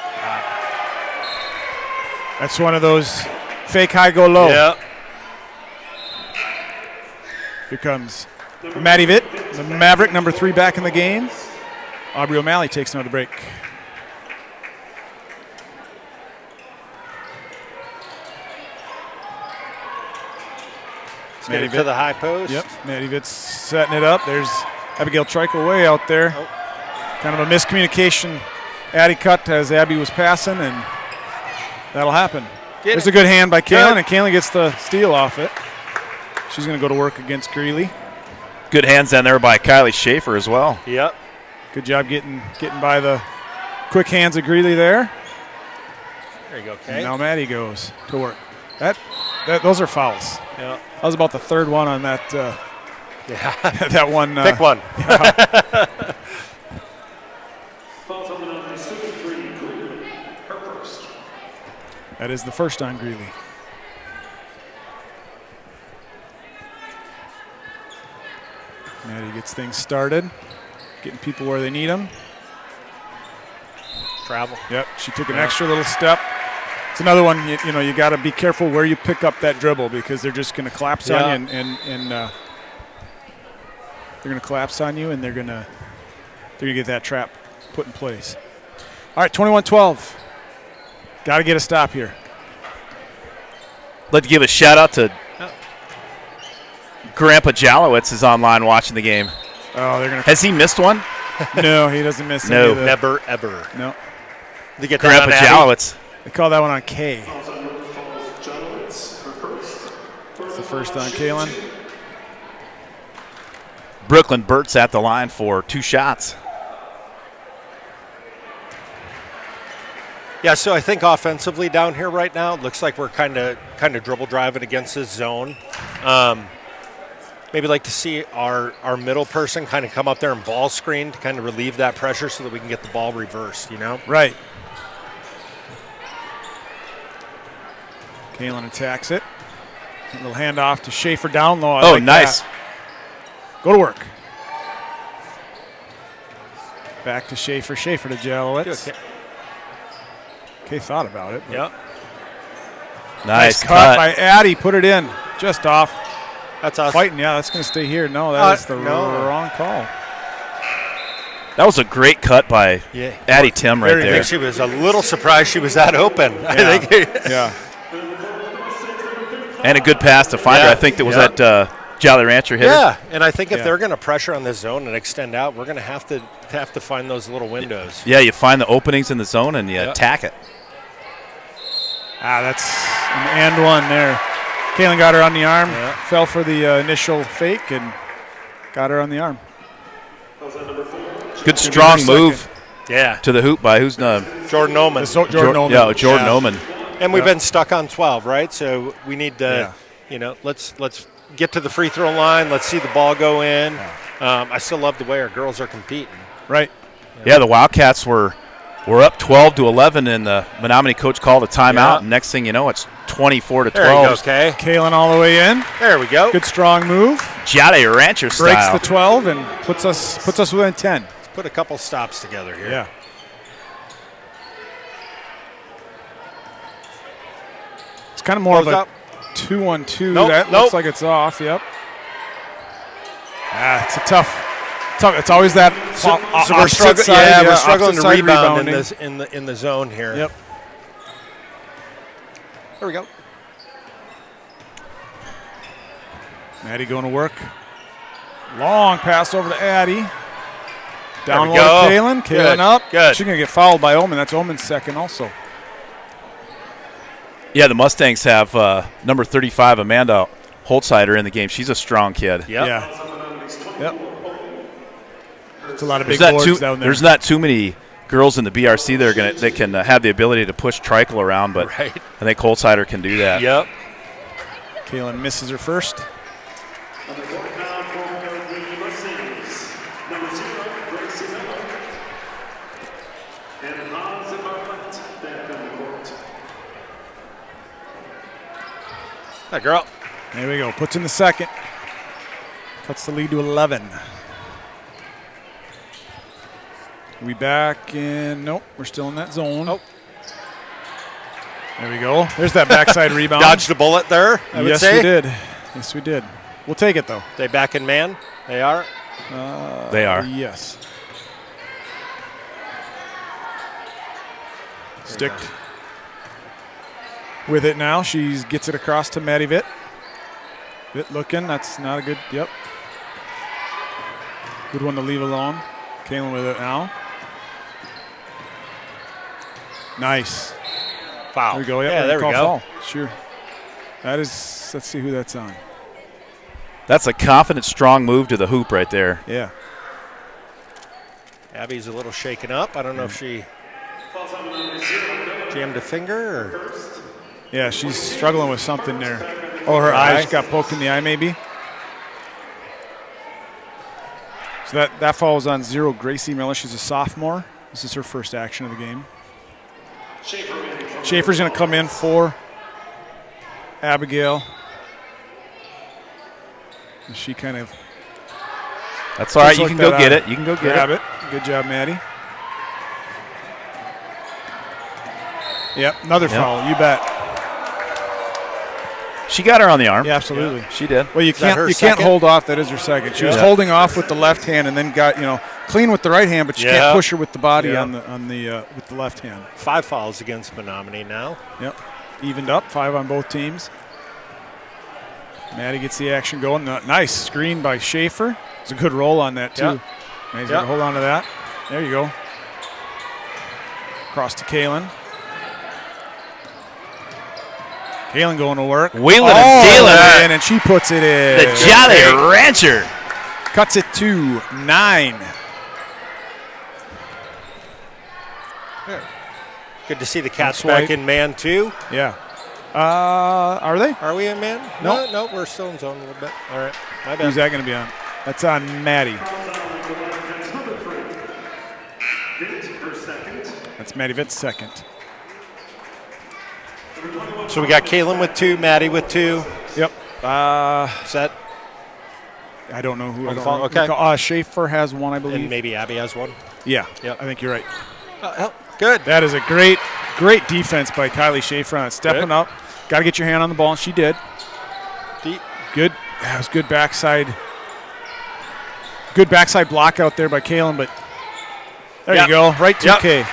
That's one of those fake high, go low. Yep. Here comes Maddie Vitt, the Maverick, number 3 back in the game. Aubrey O'Malley takes another break. Let's get it to the high post. Yep, Maddie Vitt's setting it up. There's Abigail Treichel way out there. Oh. Kind of a miscommunication. Addie cut as Abby was passing, and that'll happen. There's a good hand by Kaylin, and Kaylin gets the steal off it. She's going to go to work against Greeley. Good hands down there by Kylie Schaefer as well. Yep. Good job getting by the quick hands of Greeley there. There you go, And Kay. now Maddie goes to work. Those are fouls. Yeah. That was about the third one on that. Yeah. That one. Pick one. Fouls on the number 63, Greeley, her first. That is the first on Greeley. Maddie gets things started, getting people where they need them. Travel. Yep, she took an extra little step. It's another one, you got to be careful where you pick up that dribble because they're just going to collapse on you and they're going to collapse on you and they're going to get that trap put in place. All right, 21-12. Got to get a stop here. I'd like to give a shout out to Grandpa Jalowitz is online watching the game. Oh, they're going to. Has he missed one? No, he doesn't miss No. any of the. Never, ever. No. They get Grandpa that on Abby? Jalowitz. They call that one on K. Fouls on Janowitz, her first. It's the first on Kaylin. Brooklyn Burt's at the line for 2 shots. Yeah, so I think offensively down here right now, it looks like we're kind of dribble driving against this zone. Maybe like to see our middle person kind of come up there and ball screen to kind of relieve that pressure so that we can get the ball reversed, Right. Kaylin attacks it. A little handoff to Schaefer down low. I like Nice. that. Go to work. Back to Schaefer. Schaefer to Jalowitz. Okay. Kay thought about it. but Yep, Nice cut by Addie. Put it in. Just off. that's us. Fighting. Yeah, that's going to stay here. No, that is the no. wrong call. That was a great cut by Yeah. Addie Tim right I there. think she was a little surprised she was that open. I think. Yeah. And a good pass to find her. Yeah. I think that was Yeah. that Jolly Rancher hitter. Yeah, and I think if Yeah. they're going to pressure on this zone and extend out, we're going to have to find those little windows. Yeah, you find the openings in the zone and you attack it. That's an and one there. Kaylin got her on the arm. Yeah. Fell for the initial fake and got her on the arm. Fouls on number 4. Good strong move Yeah, to the hoop by who's Jordan Oman. Jordan Oman. Yeah, Jordan Oman. And we've been stuck on 12, right? So we need to, Yeah. let's get to the free throw line. Let's see the ball go in. I still love the way our girls are competing. Right. Yeah, the Wildcats were up 12-11, and the Menomonie coach called a timeout. Yeah. And next thing you know, it's 24-12. There you go, Kay. Kaylin all the way in. There we go. Good strong move. Jolly Rancher Breaks style. the 12 and puts us within 10. Let's put a couple stops together here. Yeah. It's kind of more Close of a up. 2-1-2. Nope, That nope. looks like it's off. Yep. It's a tough. It's always that. So opposite we're struggling. side, Yeah, we're struggling opposite to side rebound rebounding. in the zone here. Yep. There we go. Maddie going to work. Long pass over to Addie. Down we low go. to Kaylin. Kaylin Good, up. good. She's going to get fouled by Oman. That's Oman's second also. Yeah, the Mustangs have number 35, Amanda Holtzheider, in the game. She's a strong kid. Yep. Yeah. Yep. It's a lot of big There's not, boards down there. there's not too many girls in the BRC that can have the ability to push Trikel around, but Right. I think Holtzheider can do that. Yep. Kaylin misses her first. On the court now for the Mustangs, number 0, Gracie Miller. And Hans Bartlett back on the court. That girl. There we go. Puts in the second. Cuts the lead to 11. We back in. Nope, we're still in that zone. Oh. There we go. There's that backside rebound. Dodged a bullet there, I would yes, say. we did. Yes, we did. We'll take it, though. They back in man. They are. They are. Yes. Sticked with it now. She gets it across to Maddie Vitt. Vitt looking. That's not a good. Yep. Good one to leave alone. Kaylin with it now. Nice. Foul. There we go. Yep, Yeah, there we call go. foul. Sure. That is. Let's see who that's on. That's a confident, strong move to the hoop right there. Yeah. Abby's a little shaken up. I don't know if she jammed a finger or. Yeah, she's struggling with something there. Oh, her eye got poked in the eye maybe. So that falls on 0 Gracie Miller. She's a sophomore. This is her first action of the game. Schaefer's going to come in for Abigail. And she kind of. That's all right. You can go get it. You can go get it. Good job, Maddie. Yep, another foul. You bet. She got her on the arm. Yeah, absolutely. She did. Well, you can't hold off. That is her second. She was holding off with the left hand and then got clean with the right hand, but you can't push her with the body on the with the left hand. 5 fouls against Menomonie now. Yep, evened up. 5 on both teams. Maddie gets the action going. Nice screen by Schaefer. It's a good roll on that too. Yep. Maddie's gonna hold on to that. There you go. Across to Kaylin. Kaylin going to work. Wheeling and dealing. And she puts it in. The Jolly Rancher. Cuts it to 9. Good to see the Cats back in man too. Yeah. Are they? Are we in man? Nope. No, we're still in zone a little bit. All right. My bad. Who's that going to be on? That's on Maddie. That's Maddie Vitt's second. So we got Kaylin with 2, Maddie with 2. Yep. Set. I don't know who. Okay. Schaefer has 1, I believe. And maybe Abby has 1. Yeah. Yep. I think you're right. Good. That is a great defense by Kylie Schaefer on it. Stepping up. Got to get your hand on the ball, and she did. Deep. Good. That was good backside. Good backside block out there by Kaylin, but there you go. Right to K.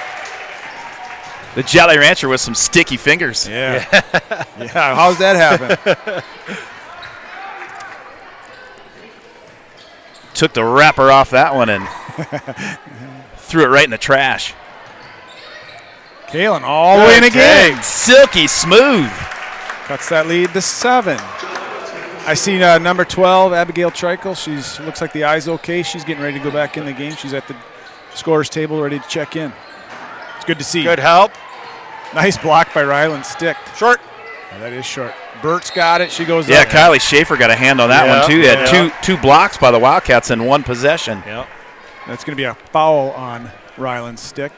The Jolly Rancher with some sticky fingers. Yeah. Yeah. How's that happen? Took the wrapper off that one and threw it right in the trash. Kaylin all the way in again. Silky smooth. Cuts that lead to 7. I see number 12, Abigail Trikel. She's looks like the eye's okay. She's getting ready to go back in the game. She's at the scorer's table ready to check in. It's good to see. Good help. Nice block by Ryland Stick. Short. Oh, that is short. Bert's got it. She goes Yeah, up. Kylie Schaefer got a hand on that one, too. They had two blocks by the Wildcats in 1 possession. Yep. That's going to be a foul on Ryland Stick.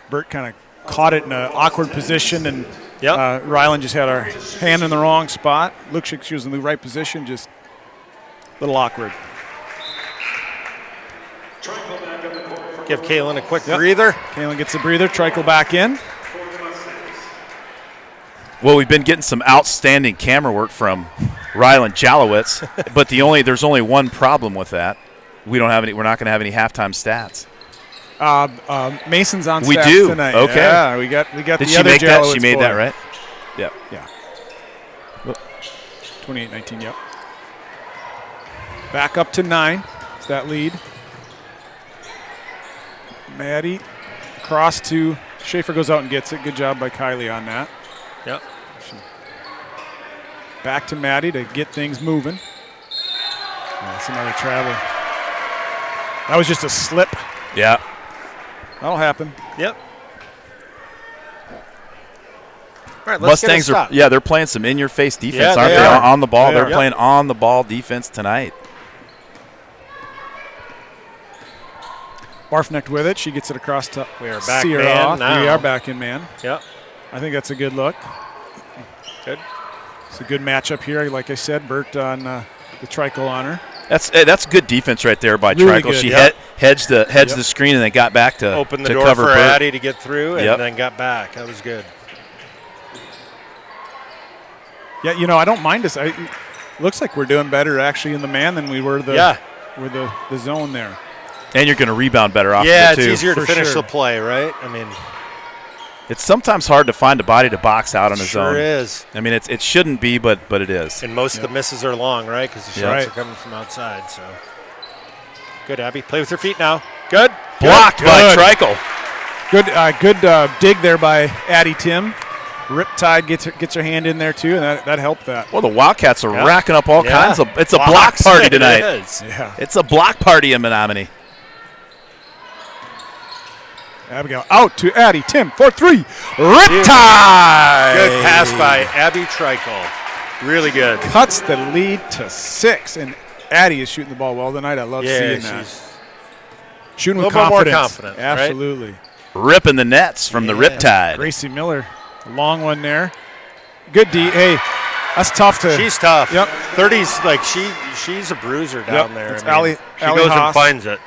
Bert kind of caught it in an awkward position, and Ryland just had her hand in the wrong spot. Looks like she was in the right position, just a little awkward. Give Kaylin a quick breather. Kaylin gets a breather. Trikel back in. Well, we've been getting some outstanding camera work from Ryland Jalowitz, but there's only one problem with that. We're not going to have any halftime stats. Mason's on we staff do. tonight. Okay. Yeah, we got Did the other she make Jalowitz that? She made boy. that, right? Yep. Yeah. 28-19, yep. Back up to 9. It's that lead. Maddie across to Schaefer, goes out and gets it. Good job by Kylie on that. Yep. Back to Maddie to get things moving. That's another travel. That was just a slip. Yeah. That'll happen. Yep. All right, let's Mustangs get they're playing some in-your-face defense, Yeah, aren't they they? are. On the ball. They They're are. playing on-the-ball defense tonight. Barfnecht with it. She gets it across to We are back Sierra man off. now. We are back in man. Yep. I think that's a good look. Good. It's a good matchup here. Like I said, Bert on the Trikel on her. That's good defense right there by Really Trikel. good, She yep. hedged the screen and then got back to Opened the to door cover for Bert. Addie to get through and Yep. then got back. That was good. Yeah, I don't mind us. Looks like we're doing better actually in the man than we were the zone there. And you're going to rebound better off Yeah, of it, it's too. easier to For finish sure. the play, right? I mean, It's sometimes hard to find a body to box out on a sure zone. is. I mean, it shouldn't be, but it is. And most of the misses are long, right? Because the Yeah. shots Right. are coming from outside. So good, Abby. Play with your feet now. Good. Blocked by Good. Trikel. Good dig there by Addie Tim. Riptide gets her hand in there too, and that helped that. Well, the Wildcats are racking up all kinds of. It's a block Blocks. party tonight. It is. Yeah. It's a block party in Menomonie. Abigail out to Addie. Tim for 3. Riptide. Good pass by Abby Trickle. Really good. Cuts the lead to 6, and Addie is shooting the ball well tonight. I love seeing that. Shooting with a little bit more confidence. confident, Absolutely. Ripping the nets from the Riptide. Gracie Miller, a long one there. Good D. Hey, that's tough to. She's tough. Yep. 30's like she's a bruiser down there. It's I mean, she Allie goes Haas. and finds it.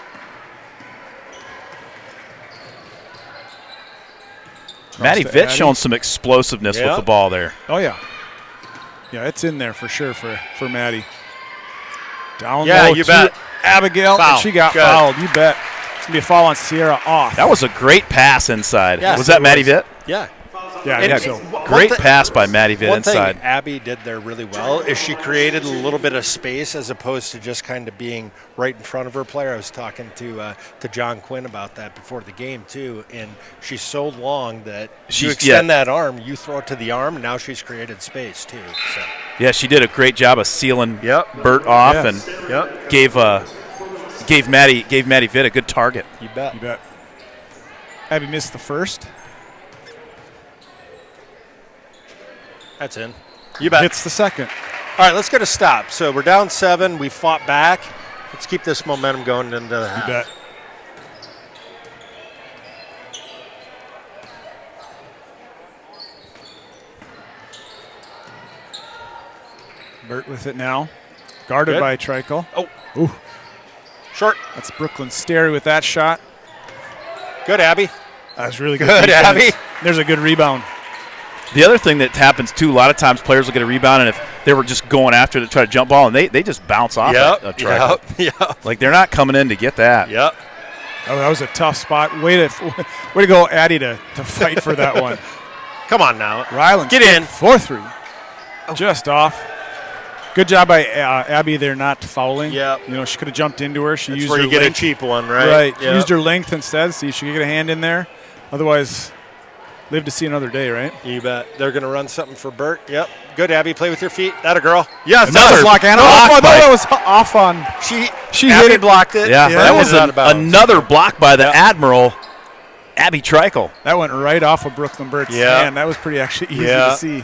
Maddie to Vitt Addie. showing some explosiveness with the ball there. Oh yeah. Yeah, it's in there for sure for Maddie. Down Yeah, low you to bet. Abigail, Foul. and she got Good. fouled. You bet. It's gonna be a foul on Sierra off. That was a great pass inside. Yes, was that it Maddie was. Vitt? Yeah. yeah, I And- think so. One Great thi- pass by Maddie Vitt One thing inside. Abby did there really well is she created a little bit of space as opposed to just kind of being right in front of her player. I was talking to John Quinn about that before the game too, and she's so long that you extend that arm, you throw it to the arm, and now she's created space too. So. Yeah, she did a great job of sealing Yep. Bert off Yes. and Yep. gave Maddie Vitt a good target. You bet. You bet. Abby missed the first. That's in. You bet. Hits the second. All right, let's get a stop. So we're down 7. We fought back. Let's keep this momentum going into the half. You bet. Bert with it now. Guarded Good. by Trickle. Oh. Ooh. Short. That's Brooklyn Sterry with that shot. Good, Abby. That was really good. Good, defense. Abby. There's a good rebound. The other thing that happens too, a lot of times players will get a rebound, and if they were just going after it to try to jump ball, and they just bounce off a Trickle. Yep. Like they're not coming in to get that. Yep. Oh, that was a tough spot. Way to go, Addie, to fight for that one. Come on now. Ryland, Get in. 4-3. Just off. Good job by Abby there not fouling. Yep. You know, she could have jumped into her. She That's used where her you get a length. cheap one, right? Right. She Yep. used her length instead. See, she could get a hand in there. Otherwise, live to see another day, right? You bet. They're going to run something for Bert. Yep. Good, Abby. Play with your feet. That a girl. Yes. Another block. And block off. I by- thought that was off on. She hit Abby it. blocked it. Yeah, that was out of bounds. another block by the Admiral, Abby Trickle. That went right off of Brooklyn Burt's Yeah. hand. That was pretty actually easy Yeah. to see.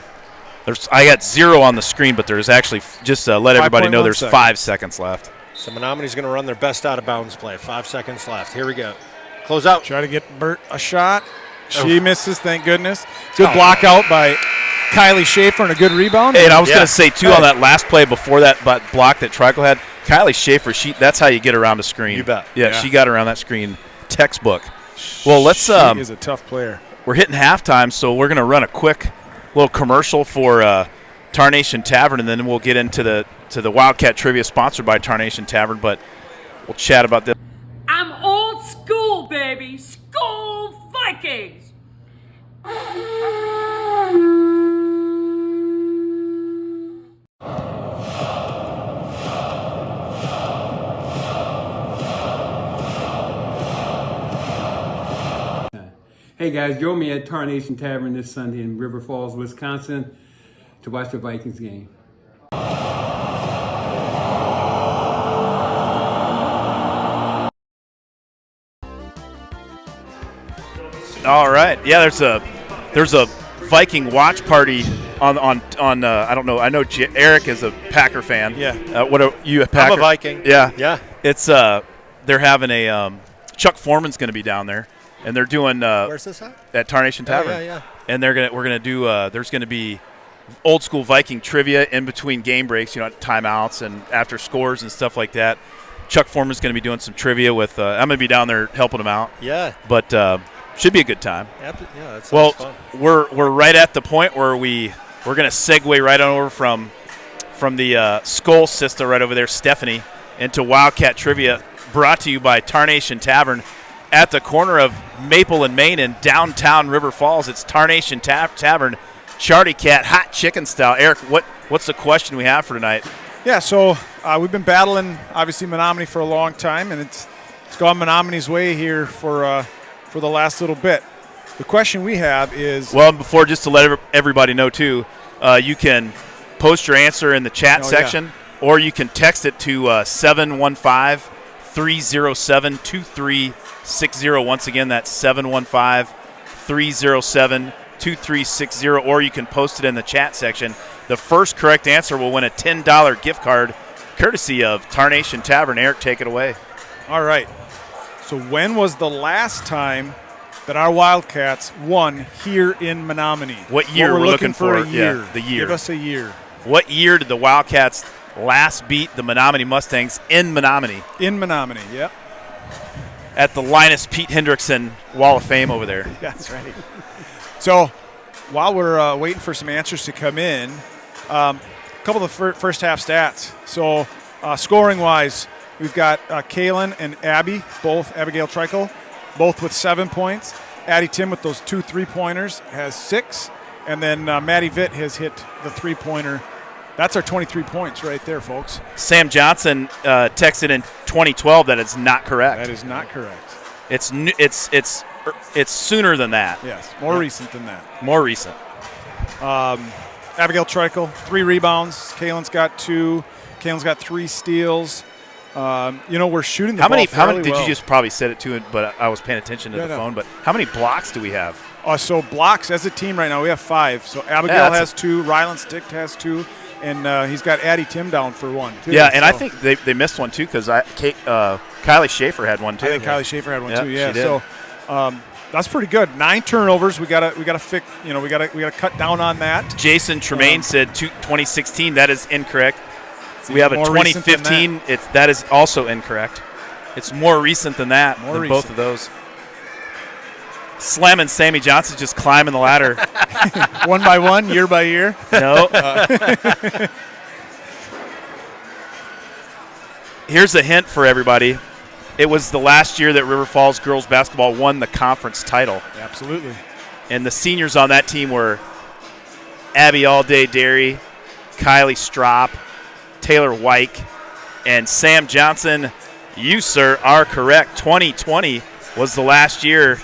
I got 0 on the screen, but there's actually just to let everybody know 5.1 there's seconds. 5 seconds left. So Menominee's going to run their best out of bounds play. 5 seconds left. Here we go. Close out. Try to get Bert a shot. She misses, thank goodness. Good block out by Kylie Schaefer and a good rebound. Hey, and I was Yeah. going to say, too, on that last play before that block that Trickle had, Kylie Schaefer, that's how you get around a screen. You bet. Yeah, Yeah. she got around that screen. Textbook. Well, let's She is a tough player. we're hitting halftime, so we're going to run a quick little commercial for Tarnation Tavern, and then we'll get into the Wildcat Trivia sponsored by Tarnation Tavern, but we'll chat about this. I'm old school, baby. School Vikings. Hey guys, join me at Tarnation Tavern this Sunday in River Falls, Wisconsin to watch the Vikings game. All right. Yeah, there's a Viking watch party on I don't know. I know Eric is a Packer fan. Yeah. What are you a Packer? I'm a Viking. Yeah. Yeah. It's they're having a Chuck Foreman's going to be down there, and they're doing Where's this at? at Tarnation Tavern. yeah. And we're gonna do there's going to be old school Viking trivia in between game breaks, timeouts and after scores and stuff like that. Chuck Foreman's going to be doing some trivia with. I'm going to be down there helping him out, Yeah. but should be a good time. Yeah, that sounds Well, fun. we're right at the point where we're going to segue right on over from the Skull sister right over there, Stephanie, into Wildcat Trivia, brought to you by Tarnation Tavern at the corner of Maple and Main in downtown River Falls. It's Tarnation Tavern, Charty Cat, hot chicken style. Eric, what's the question we have for tonight? Yeah, so we've been battling, obviously, Menomonie for a long time, and it's gone Menomonie's way here for the last little bit. The question we have is, Well, before, just to let everybody know too, you can post your answer in the chat section, or you can text it to 715-307-2360. Once again, that's 715-307-2360, or you can post it in the chat section. The first correct answer will win a $10 gift card, courtesy of Tarnation Tavern. Eric, take it away. all right. So when was the last time that our Wildcats won here in Menomonie? What year we're we're looking for? A for? year. Yeah, the year. Give us a year. What year did the Wildcats last beat the Menomonie Mustangs in Menomonie? In Menomonie, yep. At the Linus Pete Hendrickson Wall of Fame over there. That's right. So while we're waiting for some answers to come in, a couple of the first half stats. So scoring-wise, we've got Kaylin and Abby, both Abigail Trickle, both with 7 points. Addie Tim with those 2 3-pointers has 6. And then Maddie Vitt has hit the 3-pointer. That's our 23 points right there, folks. Sam Johnson texted in 2012 that it's not correct. That is not correct. It's sooner than that. Yes, more recent than that. More recent. Abigail Trickle, 3 rebounds. Kaylin's got 2. Kaylin's got 3 steals. We're shooting the ball fairly did well. you just probably said it too, but I was paying attention to the phone. But how many blocks do we have? So blocks as a team right now, we have 5. So Abigail has 2, Rylan Stick has 2, and he's got Addie Tim down for 1, too. Yeah, and I think they missed one, too, because Kylie Schaefer had one, too. I think Kylie Schaefer had one, too, yeah. She did. So that's pretty good. 9 turnovers. We gotta fix, we gotta cut down on that. Jason Tremaine said 2016. That is incorrect. We have a more recent than 2015. That is also incorrect. It's more recent than that, both of those. Slamming Sammy Johnson just climbing the ladder. One by one, year by year. No. Here's a hint for everybody. It was the last year that River Falls girls basketball won the conference title. Absolutely. And the seniors on that team were Abby Allday Derry, Kylie Strop, Taylor Wyke, and Sam Johnson. You, sir, are correct. 2020 was the last year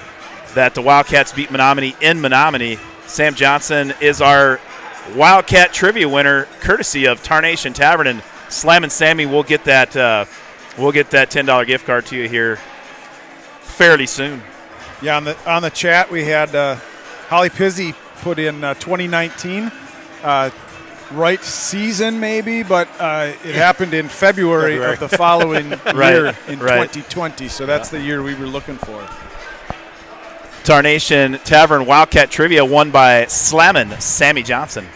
that the Wildcats beat Menomonie in Menomonie. Sam Johnson is our Wildcat trivia winner, courtesy of Tarnation Tavern. And Slam and Sammy will get that $10 gift card to you here fairly soon. Yeah, on the chat we had Holly Pizzi put in 2019. Right season maybe, but it happened in February of the following year in 2020. So that's the year we were looking for. Tarnation Tavern Wildcat Trivia won by Slammin' Sammy Johnson.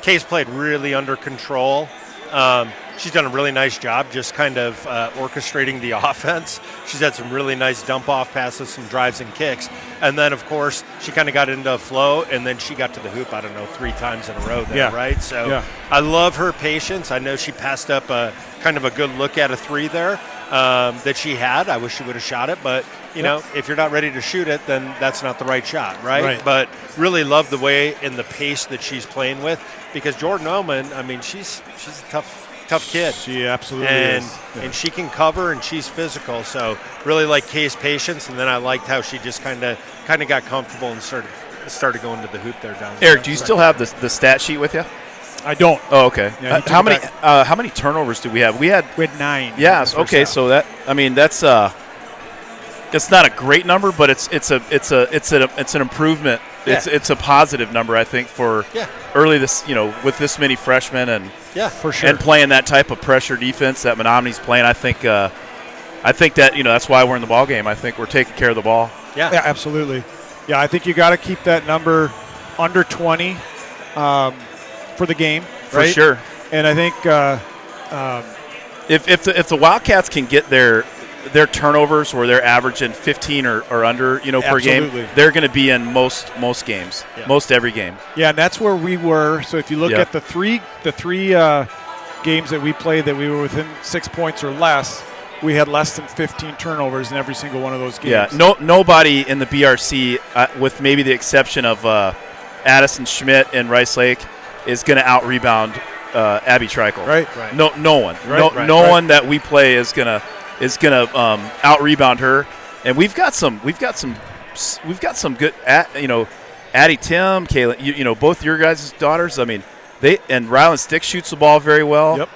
Kay's played really under control. She's done a really nice job just kind of orchestrating the offense. She's had some really nice dump-off passes, some drives and kicks. And then, of course, she kind of got into a flow, and then she got to the hoop, 3 times in a row there, right? So I love her patience. I know she passed up a kind of a good look at a 3 there that she had. I wish she would have shot it, but, you know, if you're not ready to shoot it, then that's not the right shot, right? But really love the way and the pace that she's playing with, because Jordan Oman, I mean, she's a tough kid. She absolutely is. Yeah. And she can cover, and she's physical. So really like Kay's patience, and then I liked how she just kind of got comfortable and started going to the hoop there down there. Eric, do you still have the stat sheet with you? I don't. Oh, okay. Yeah, how many turnovers did we have? We had 9. Yes. Okay. So that's it's not a great number, but it's an improvement. Yeah. It's a positive number, I think, for early this, with this many freshmen and for sure, and playing that type of pressure defense that Menomonie's playing. I think that that's why we're in the ball game. I think we're taking care of the ball. Yeah, absolutely. Yeah, I think you got to keep that number under 20 for the game, for sure. And I think if the Wildcats can get their turnovers where they're averaging 15 or under, per game, they're going to be in most games, most every game. Yeah, and that's where we were. So if you look at the three games that we played that we were within 6 points or less, we had less than 15 turnovers in every single one of those games. Yeah, nobody in the BRC, with maybe the exception of Addison Schmidt and Rice Lake, is going to out-rebound Abby Treichel. Right. No one. No one that we play is going to out rebound her, and we've got some good Addie Tim, Kayla, both your guys' daughters. I mean, and Ryland Stick shoots the ball very well. Yep.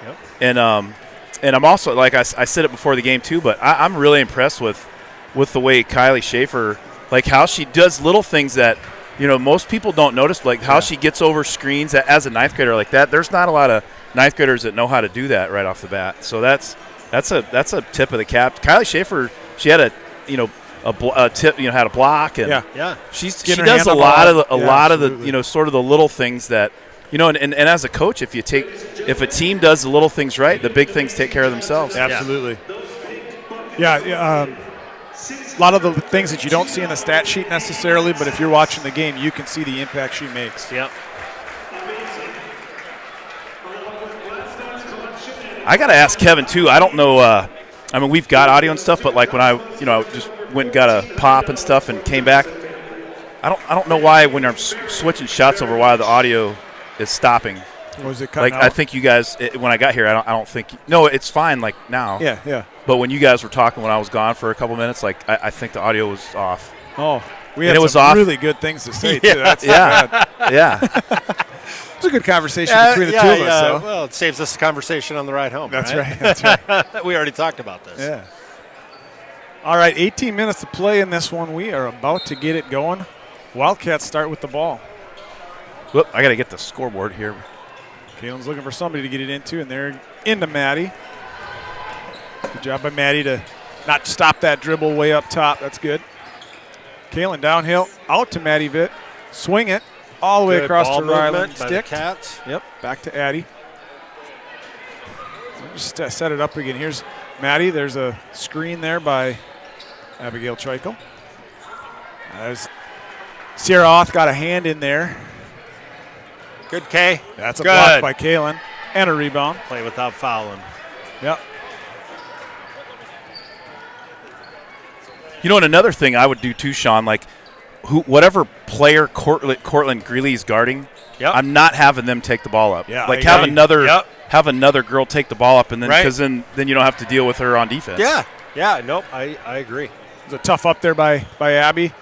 And I'm also, like I said it before the game too, but I'm really impressed with the way Kylie Schaefer, like how she does little things that most people don't notice, like how she gets over screens as a ninth grader like that. There's not a lot of ninth graders that know how to do that right off the bat. So that's a tip of the cap. Kylie Schaefer, she had a tip, had a block, and she does a lot of the sort of the little things that and as a coach, if a team does the little things right, the big things take care of themselves. Absolutely. Yeah. A lot of the things that you don't see in the stat sheet necessarily, but if you're watching the game, you can see the impact she makes. Yep. I got to ask Kevin too. I don't know. I mean, we've got audio and stuff, but like when I, just went and got a pop and stuff and came back, I don't know why when I'm switching shots over, why the audio is stopping. Was it cutting out? I think you guys, when I got here, I don't think. No, it's fine. Like now. Yeah. But when you guys were talking, when I was gone for a couple minutes, like I think the audio was off. Oh, we had some really good things to say too. That's bad. Yeah. It was a good conversation between the two of us. So. Well, it saves us a conversation on the ride home. That's right. That's right. We already talked about this. Yeah. All right, 18 minutes to play in this one. We are about to get it going. Wildcats start with the ball. Whoop, I got to get the scoreboard here. Kalen's looking for somebody to get it into, and they're into Maddie. Good job by Maddie to not stop that dribble way up top. That's good. Kalen downhill, out to Maddie Vitt. Swing it all the way across to Ryland Stick. Cats. Yep, back to Addie. Just set it up again. Here's Maddie. There's a screen there by Abigail Treichel. There's Sierra Oth got a hand in there. Good K. That's a block by Kalen and a rebound. Play without fouling. Yep. And another thing I would do too, Sean, like whatever player Cortland Greeley's guarding, I'm not having them take the ball up. Yeah, like have another girl take the ball up, and then because then you don't have to deal with her on defense. Yeah. Nope. I agree. It was a tough up there by Abby.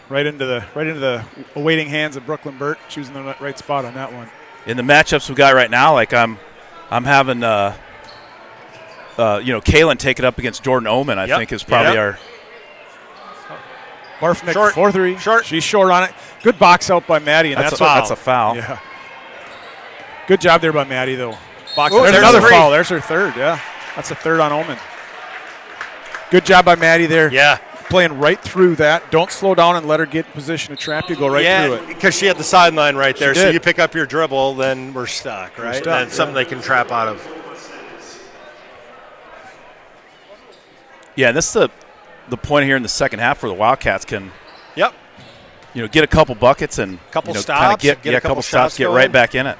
Right into the awaiting hands of Brooklyn Burt, choosing the right spot on that one. In the matchups we got right now, like I'm having Kalen take it up against Jordan Oman. I think is probably our Marfnick 4-3. Short. She's short on it. Good box out by Maddie, and that's a foul. Yeah. Good job there by Maddie though. There's another foul. There's her third. Yeah, that's a third on Oman. Good job by Maddie there. Yeah. playing right through that. Don't slow down and let her get in position to trap you. Go right through it. Because she had the sideline right there. She So did. you pick up your dribble, then we're stuck, right? stuck, And something they can trap out of. Yeah, and this is the point here in the second half where the Wildcats can, Yep. get a couple buckets and Couple kinda stops, get get a a couple couple stops, shots get going. right back in it.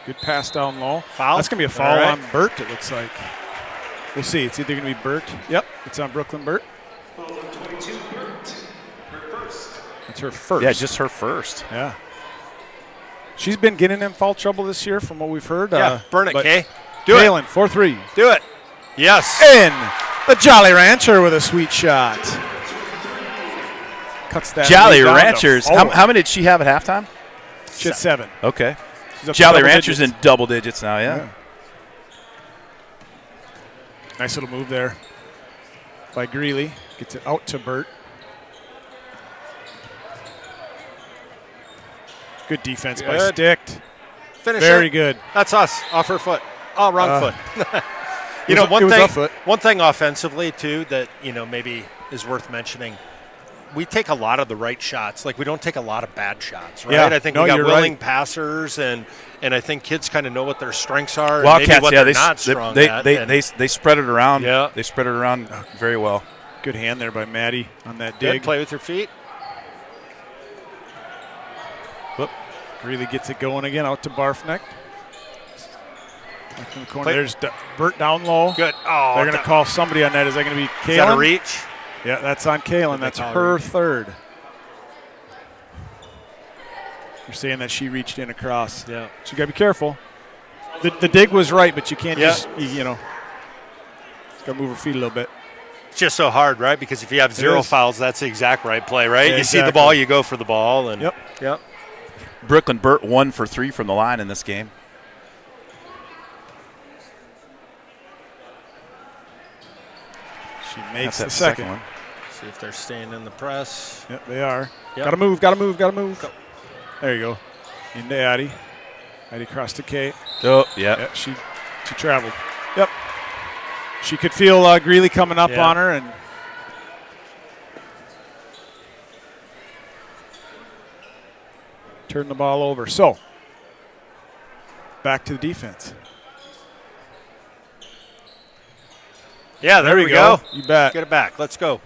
Good pass down low. Foul? That's going to be a foul All right. on Burt, it looks like. We'll see. It's either going to be Burt. Yep, it's on Brooklyn Burt. Foul on 22, Burt. Her first. It's her first. Yeah, just her first. Yeah. She's been getting in foul trouble this year from what we've heard. Yeah, burn it, but Kay. Do it. Kalen, 4-3. Do it. Yes. In. The Jolly Rancher with a sweet shot. Cuts that Jolly lead down to Ranchers. 4. How many did she have at halftime? She had 7. Okay. She's up to Jolly double Ranchers digits. in double digits now, yeah. Nice little move there by Greeley. Gets it out to Burt. Good defense by Good. Sticht. Finish Very it. good. That's us. Off her foot. Oh, wrong foot. It was a foot. One thing offensively, too, that, maybe is worth mentioning. We take a lot of the right shots. Like, we don't take a lot of bad shots, right? Yeah. I think No, we got you're willing right. passers, and I think kids kind of know what their strengths are and Wildcats, maybe what yeah, they're not strong at. And they spread it around. Yeah. They spread it around very well. Good hand there by Maddie on that good dig. play with your feet. Whoop. Greeley gets it going again out to Barfneck. Back in the corner. Play. There's Burt down low. Good. Oh, They're going to call somebody on that. Is that going to be Kalen? Is that a reach? Yeah, that's on Kalen. That's call her reach? third. You're saying that she reached in across. Yeah. So you got to be careful. The dig was right, but you can't Yeah. just, got to move her feet a little bit. It's just so hard, right? Because if you have zero is. fouls, that's the exact right play, right? Yeah, you see the exactly. ball, you go for the ball. And Yep. Brooklyn Burt 1 for 3 from the line in this game. She makes That's the that second one. See if they're staying in the press. Yep, they are. Yep. Got to move, got to move, got to move. Go. There you go. Into Addie. Addie crossed to Kate. Oh, yeah. Yep, she traveled. Yep. She could feel Greeley coming up Yeah. on her, and turn the ball over. So, back to the defense. Yeah, there we go. You bet. Get it back. Let's go.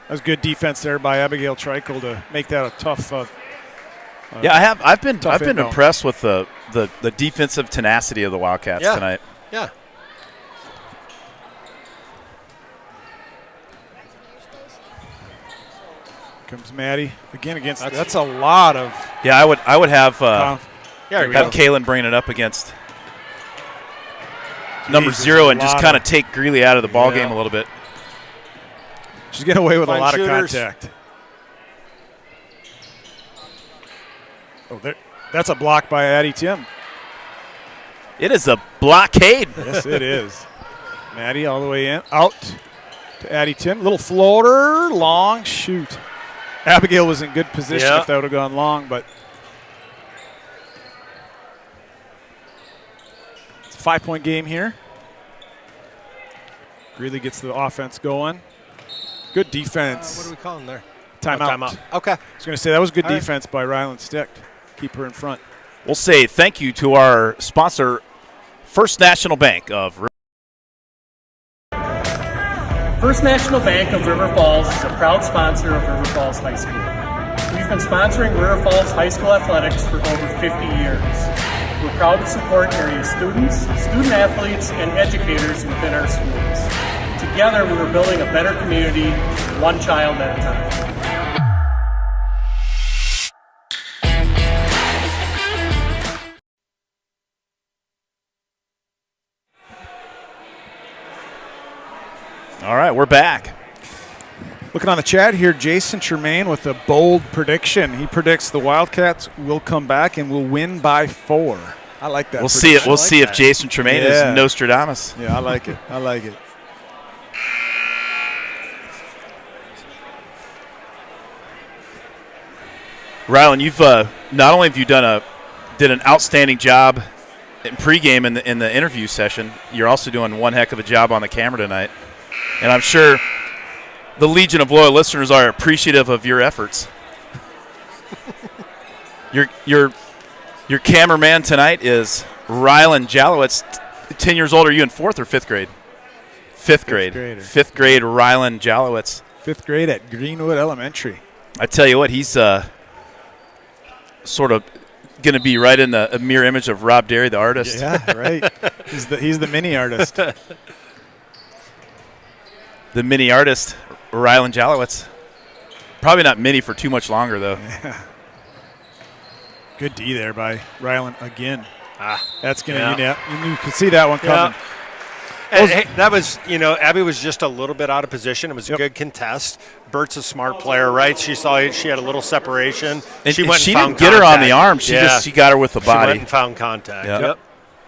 That was good defense there by Abigail Trikel to make that a tough. Yeah, I've been inbound. impressed with the defensive tenacity of the Wildcats Yeah. tonight. Yeah. Comes Maddie again against. That's a lot of. Yeah, I would have Yeah, there we go. Kalen bring it up against number Jesus, 0 and a just lot kind of- of take Greeley out of the ball Yeah. game a little bit. She's getting away with a Fine lot shooters. of contact. Oh, that's a block by Addie Tim. It is a blockade. Yes, it is. Maddie all the way in. Out to Addie Tim. Little floater. Long shoot. Abigail was in good position Yeah. if that would have gone long, but it's a 5-point game here. Greeley gets the offense going. Good defense. What are we calling there? Timeout. Timeout. Okay. I was going to say that was good All right. defense by Ryland Sticht. Keep her in front. We'll say thank you to our sponsor, First National Bank of First National Bank of River Falls is a proud sponsor of River Falls High School. We've been sponsoring River Falls High School athletics for over 50 years. We're proud to support area students, student athletes, and educators within our schools. Together, we are building a better community, one child at a time. All right, we're back. Looking on the chat here, Jason Tremaine with a bold prediction. He predicts the Wildcats will come back and will win by 4. I like that. We'll see it. prediction. We'll I like see if that. Jason Tremaine Yeah. is Nostradamus. Yeah, I like it. I like it. Rylan, you've not only have you did an outstanding job in pregame in the interview session, you're also doing one heck of a job on the camera tonight. And I'm sure the Legion of Loyal listeners are appreciative of your efforts. Your cameraman tonight is Rylan Jalowitz. 10 years old. Are you in 4th or 5th grade? 5th grade. 5th grade, Rylan Jalowitz. 5th grade at Greenwood Elementary. I tell you what, he's sort of going to be right in a mirror image of Rob Derry, the artist. Yeah, right. He's the mini artist. The mini artist, Rylan Jalowitz. Probably not mini for too much longer, though. Yeah. Good D there by Rylan again. That's going to, you can see that one coming. And hey, that was, Abby was just a little bit out of position. It was a good contest. Bert's a smart player, right? She saw she had a little separation. And she went she and found didn't get her on contact. the arm. She got her with the body. She went and found contact. Yep.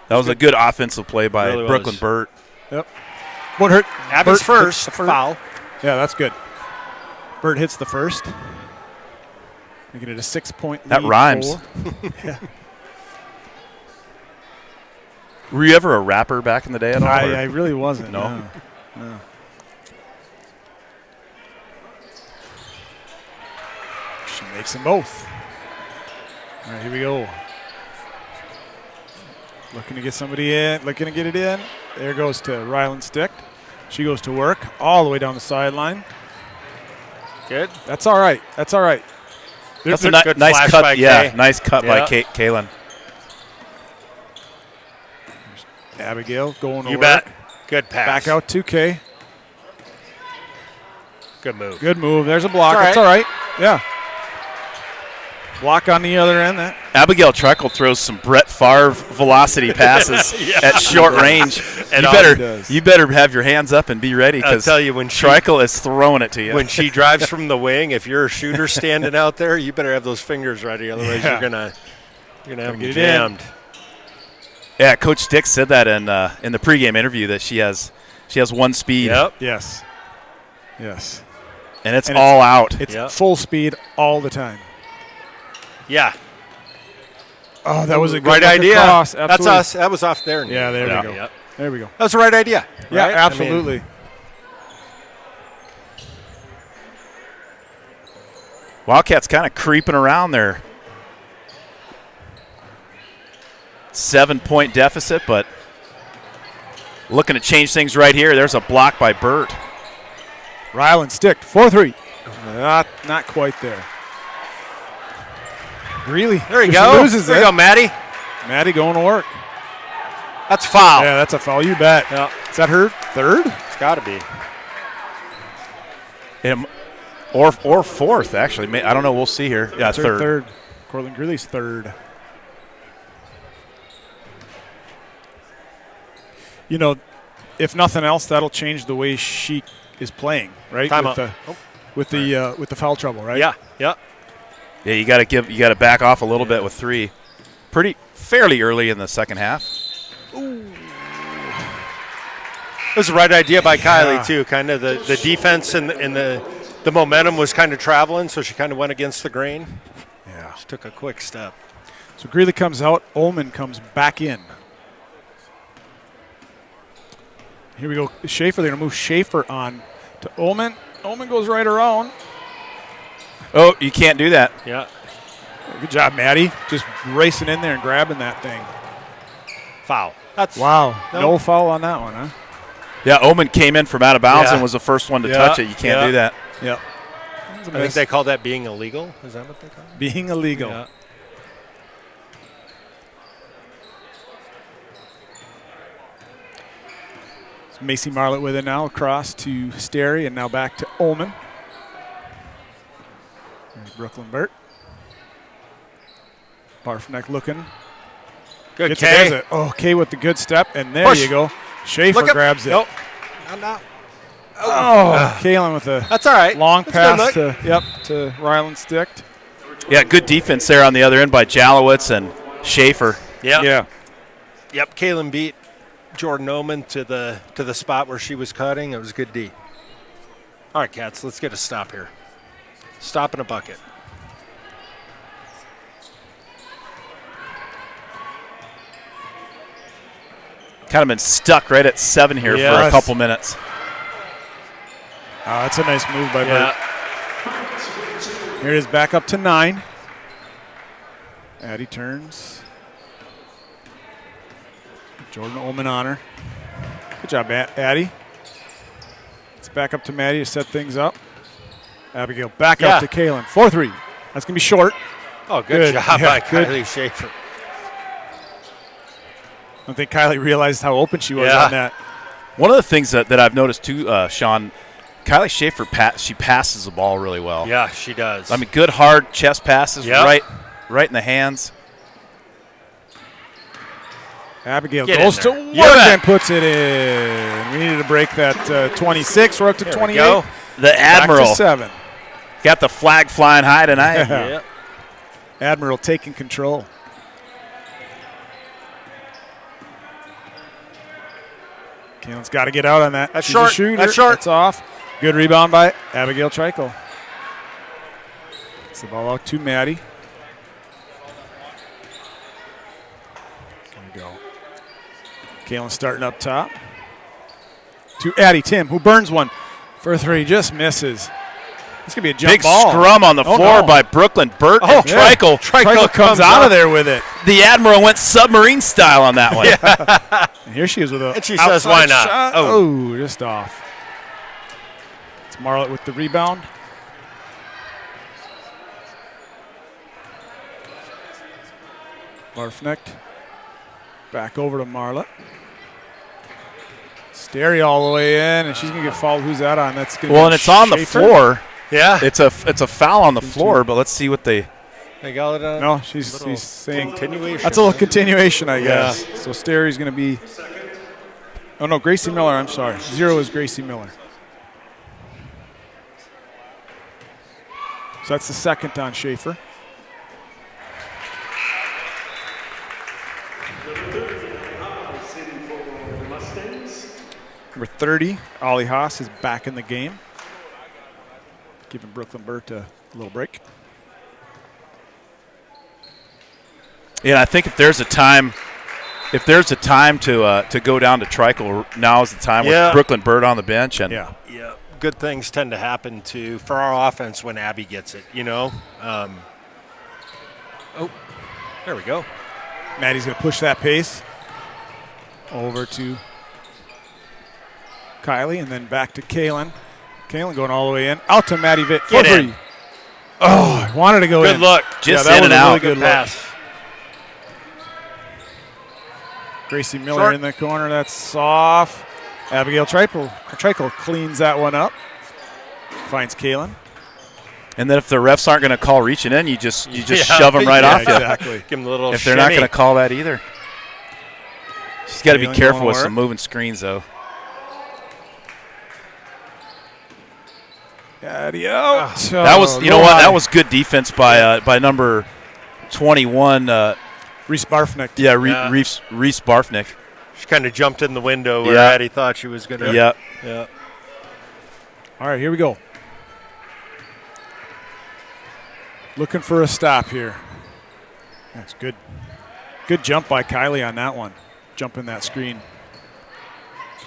That was a good offensive play by Really Brooklyn was. Burt. Yep. What hurt? Abby's Bert first hits the foul. Yeah, that's good. Burt hits the first. Making it a 6-point lead. That rhymes. Yeah. Were you ever a rapper back in the day at all? I really wasn't. No? No. She makes them both. All right, here we go. Looking to get somebody in. Looking to get it in. There goes to Rylan Stick. She goes to work all the way down the sideline. Good. That's all right. That's all right. That's a good nice flash cut. by Yeah, Kay. nice cut by Kaylin. Abigail going to You work. bet. Good pass. Back out 2K. Good move. Good move. There's a block. That's That's all right. Yeah. Block on the other end. That. Abigail Treckle throws some Brett Favre velocity passes at short range. And You better have your hands up and be ready I'll because tell you, when Treckle is throwing it to you. When she drives from the wing, if you're a shooter standing out there, you better have those fingers ready. Otherwise, Yeah. you're gonna have them get it jammed. Yeah, Coach Dick said that in the pregame interview that she has one speed. Yep. Yes. Yes. And it's all out. It's full speed all the time. Yeah. Oh, that was a good right look idea. across. That's Absolutely. us. That was off there. Yeah, there we go. Yep. There we go. That was the right idea. Yeah, right? absolutely. Wildcats kind of creeping around there. 7-point deficit, but looking to change things right here. There's a block by Burt. Rylan Stick, 4-3. Not quite there. Really? There you Just go. Loses there it. you go, Maddie. Maddie going to work. That's a foul. Yeah, that's a foul. You bet. Yeah. Is that her third? It's got to be. Or fourth, actually. I don't know. We'll see here. Yeah, That's her third. third. Cortland Greeley's third. You know, if nothing else, that'll change the way she is playing, right? Time with the foul trouble, right? Yeah. Yeah. Yeah, you got to back off a little bit with 3. Fairly early in the second half. It was the right idea by Kylie, too. Kind of the defense and the momentum was kind of traveling, so she kind of went against the grain. Yeah. Just took a quick step. So Greeley comes out. Ullman comes back in. Here we go. Schaefer, they're going to move Schaefer on to Ullman. Ullman goes right around. Oh, you can't do that. Yeah. Good job, Maddie. Just racing in there and grabbing that thing. Foul. That's Wow. No foul on that one, huh? Yeah, Oman came in from out of bounds Yeah. and was the first one to touch it. You can't do that. Yep. I think they call that being illegal. Is that what they call it? Being illegal. Yeah. It's Macy Marlett with it now, across to Sterry, and now back to Ullman. There's Brooklyn Burt. Barfneck looking. Good Gets K. it. Oh, K with the good step, and there Push. you go. Schaefer Look up. grabs it. Nope. Not. Oh, Kalen with a That's all right. long That's a pass good to Ryland Stick. Yeah, good defense there on the other end by Jalowitz and Schaefer. Yeah. Yep. Kaylin beat Jordan Oman to the spot where she was cutting. It was good D. All right, Cats, let's get a stop here. Stop in a bucket. Kind of been stuck right at 7 here for a couple minutes. That's a nice move by Bert. Here it is, back up to 9. Addie turns. Jordan Ullman on her. Good job, Addie. It's back up to Maddie to set things up. Abigail back up to Kaylin. 4-3. That's going to be short. Oh, good job by Kylie Schaefer. I don't think Kylie realized how open she was on that. One of the things that I've noticed too, Sean, Kylie Schaefer, she passes the ball really well. Yeah, she does. I mean, good hard chest passes, right in the hands. Abigail goes to work and puts it in. We needed to break that 26. We're up to 28. The Admiral. Back to 7. Got the flag flying high tonight. Admiral taking control. Kaylin's got to get out on that. That's She's short. a shooter. That's short. It's off. Good rebound by Abigail Trikel. It's the ball out to Maddie. There we go. Kaylin starting up top. To Addie Tim, who burns one for 3. Just misses. It's going to be a jump ball. Big scrum on the floor by Brooklyn. Burt and Trikel. Trikel comes out of there with it. The Admiral went submarine style on that one. And here she is with a and she says, why not? Shot. Oh, just off. It's Marlett with the rebound. Larfnecht. Back over to Marlett. Sterry all the way in, and she's going to get fouled. Who's that on? That's going to and it's on the floor. Yeah. It's a foul on the floor, but let's see what they got it on. No, she's saying continuation. That's a little continuation, I guess. So Sterry's going to be. Oh no, Gracie Miller. I'm sorry. 0 is Gracie Miller. So that's the second on Schaefer. Number 30, Ollie Haas, is back in the game. Giving Brooklyn Burt a little break. Yeah, I think if there's a time to go down to Trikel, now is the time with Brooklyn Burt on the bench. And good things tend to happen for our offense when Abby gets it. There we go. Maddie's going to push that pace over to Kylie, and then back to Kaylin. Kaylin going all the way in. Out to Maddie Vitt. 4-3. Oh, I wanted to go in. Good look. Just that in was and a out. really good pass. look. Gracie Miller in the corner. That's off. Abigail Trikel cleans that one up. Finds Kaylin. And then if the refs aren't going to call reaching in, you just shove them right off. Exactly. Give them a little if they're not going to call that either. She's got to be careful with some moving screens, though. Addie out. That was, that was good defense by number 21. Reese Barfnick. Yeah, Reese Barfnick. She kind of jumped in the window where Addie thought she was going to. Yeah. All right, here we go. Looking for a stop here. That's good. Good jump by Kylie on that one. Jumping that screen.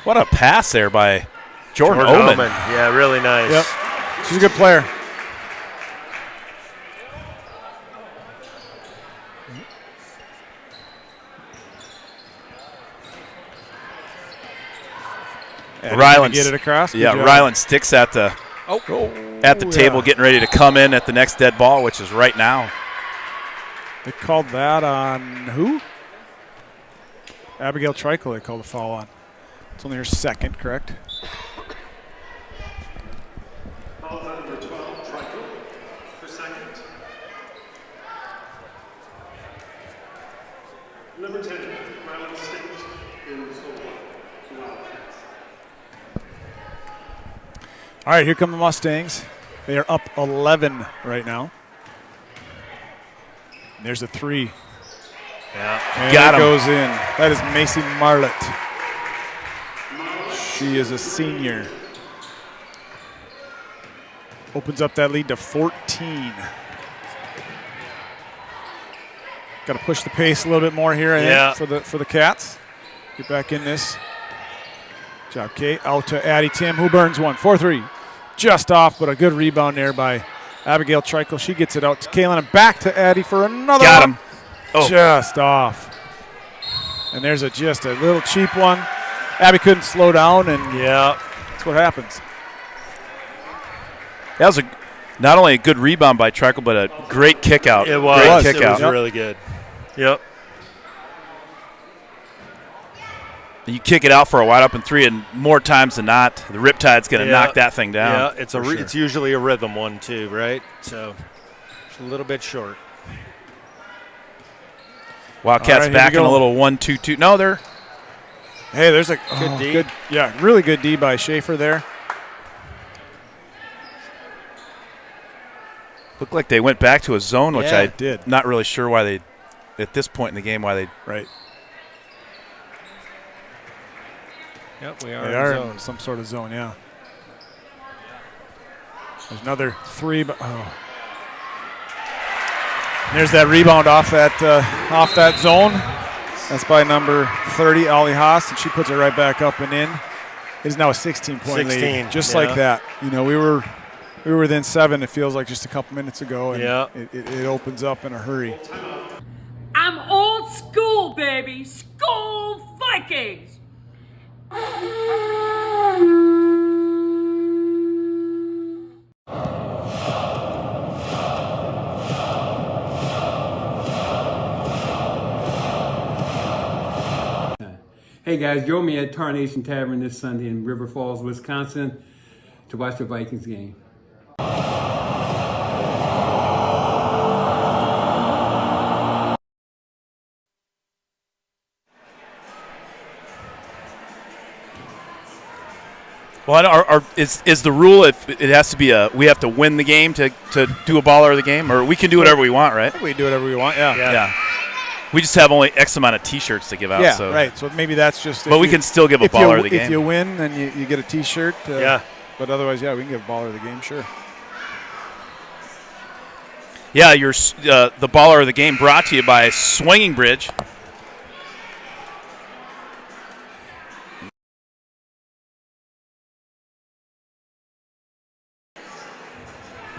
What a pass there by Jordan Oman. Yeah, really nice. Yep. She's a good player. Ryland get it across. Yeah, Ryland sticks at the table, getting ready to come in at the next dead ball, which is right now. They called that on who? Abigail Trikel. They called a foul on. It's only her second, correct? Foul on number 12, Trikel, for second. Number 10, Ryland State in Wildcats. All right, here come the Mustangs. They are up 11 right now. And there's a 3. Yeah. And it goes in. That is Macy Marlett. She is a senior. Opens up that lead to 14. Got to push the pace a little bit more here, I think, for the Cats. Get back in this. Good job, Kate. Out to Addie Tim, who burns one. 4-3. just off, but a good rebound there by Abigail Trickle. She gets it out to Kaylin and back to Addie for another Got one. him. Oh. Just off. And there's just a little cheap one. Abby couldn't slow down, and that's what happens. That was not only a good rebound by Trickle, but a great kick out. It was. Great kick out. It was really good. Yep. You kick it out for a wide open three, and more times than not, the Riptide's going to knock that thing down. Yeah, it's usually a rhythm one too, right? So it's a little bit short. Wildcats back in a little 1-2-2. No, they're. Hey, there's a good D. Really good D by Schaefer there. Looked like they went back to a zone, which I did. Not really sure why they, at this point in the game, why they. Right. Yep, we They are are in zone. in some sort of zone, yeah. There's another three, but there's that rebound off that zone. That's by number 30, Ollie Haas, and she puts it right back up and in. It is now a 16-point lead, just like that. You know, we were within 7. It feels like just a couple minutes ago, and it opens up in a hurry. I'm old school, baby. School Vikings. Hey guys, join me at Tarnation Tavern this Sunday in River Falls, Wisconsin to watch the Vikings game. Well, is the rule if it has to be we have to win the game to do a baller of the game, or we can do whatever we want, right? We do whatever we want, yeah. We just have only X amount of T-shirts to give out. Yeah, so. right. So maybe that's just. But we can still give a baller of the game. If you win, then you get a T-shirt. Yeah. But otherwise, we can give a baller of the game, sure. Yeah, the baller of the game brought to you by Swinging Bridge.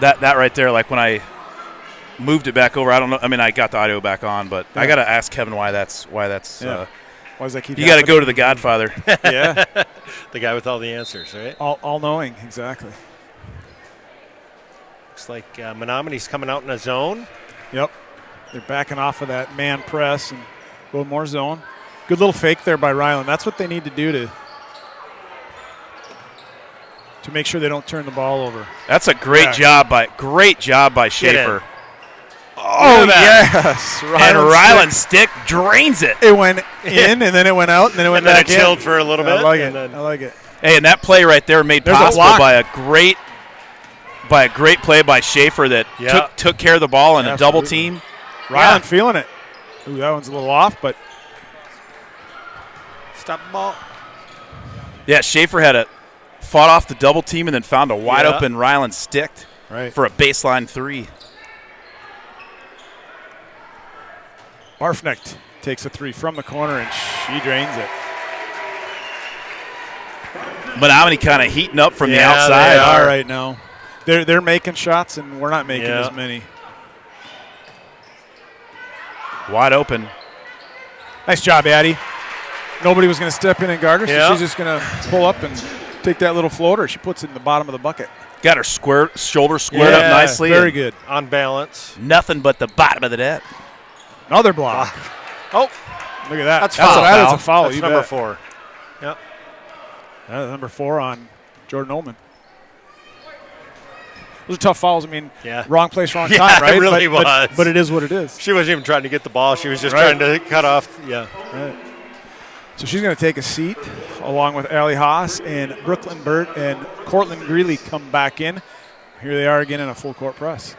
That right there, like when I moved it back over, I don't know. I mean, I got the audio back on, but I got to ask Kevin why that's. Why does that keep? You got to go to the Godfather. Yeah, the guy with all the answers, right? All knowing, exactly. Looks like Menomonie's coming out in a zone. Yep, they're backing off of that man press and going more zone. Good little fake there by Ryland. That's what they need to do to make sure they don't turn the ball over. That's a great job by Schaefer. Oh yes, and Ryland's stick drains it. It went in and then it went out and then it went back in. And then it chilled for a little bit. I like it. I like it. Hey, and that play right there made possible by a great play by Schaefer that took care of the ball in a double team. Ryland feeling it. Ooh, that one's a little off, but stop the ball. Yeah, Schaefer fought off the double team and then found a wide open Ryland stick for a baseline 3. Barfnecht takes a 3 from the corner and she drains it. Menomonie kind of heating up from the outside. They are right now. They're making shots and we're not making as many. Wide open. Nice job, Addie. Nobody was going to step in and guard her, so she's just going to pull up and take that little floater. She puts it in the bottom of the bucket. Got her shoulder squared up nicely. Very good. On balance. Nothing but the bottom of the net. Another block. Oh, look at that. That's a foul. That's number 4. Yep. Number 4 on Jordan Ullman. Those are tough fouls. I mean, wrong place, wrong time, right? It really was. But it is what it is. She wasn't even trying to get the ball. She was just trying to cut off. Yeah. Right. So she's going to take a seat along with Allie Haas, and Brooklyn Burt and Cortland Greeley come back in. Here they are again in a full court press.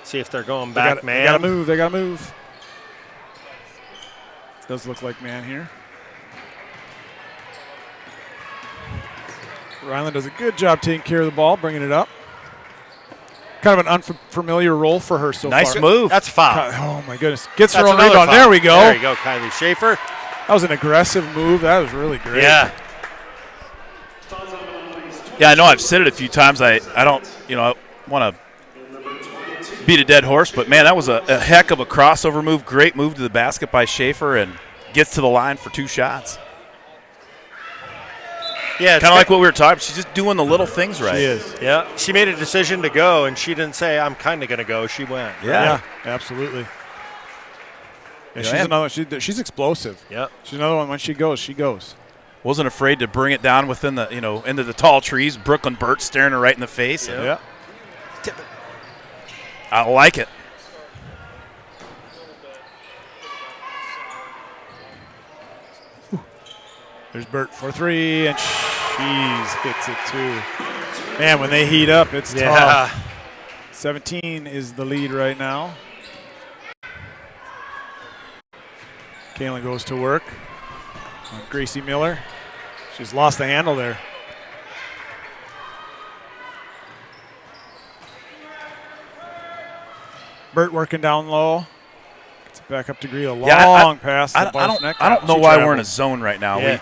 See if they're going back, man. They got to move. They got to move. It does look like man here. Ryland does a good job taking care of the ball, bringing it up. Kind of an unfamiliar role for her so far. Nice move. That's a foul. Oh, my goodness. Gets her own rebound. There we go. There you go, Kylie Schaefer. That was an aggressive move. That was really great. Yeah. Yeah, I know I've said it a few times. I don't, want to beat a dead horse, but, man, that was a heck of a crossover move. Great move to the basket by Schaefer, and gets to the line for 2 shots. Yeah, kind of like what we were talking about. She's just doing the little things right. She is. Yeah, she made a decision to go, and she didn't say, I'm kind of going to go. She went. Yeah, absolutely. Yeah, she's another. She's explosive. Yep. She's another one. When she goes, she goes. Wasn't afraid to bring it down within the, into the tall trees. Brooklyn Burt staring her right in the face. Yeah. I like it. There's Burt for 3, and she's hits it too. Man, when they heat up, it's tough. 17 is the lead right now. Kaylin goes to work on Gracie Miller. She's lost the handle there. Burt working down low. Gets it back up to Green. A long pass to Barfneck. I don't know why we're in a zone right now. Yeah.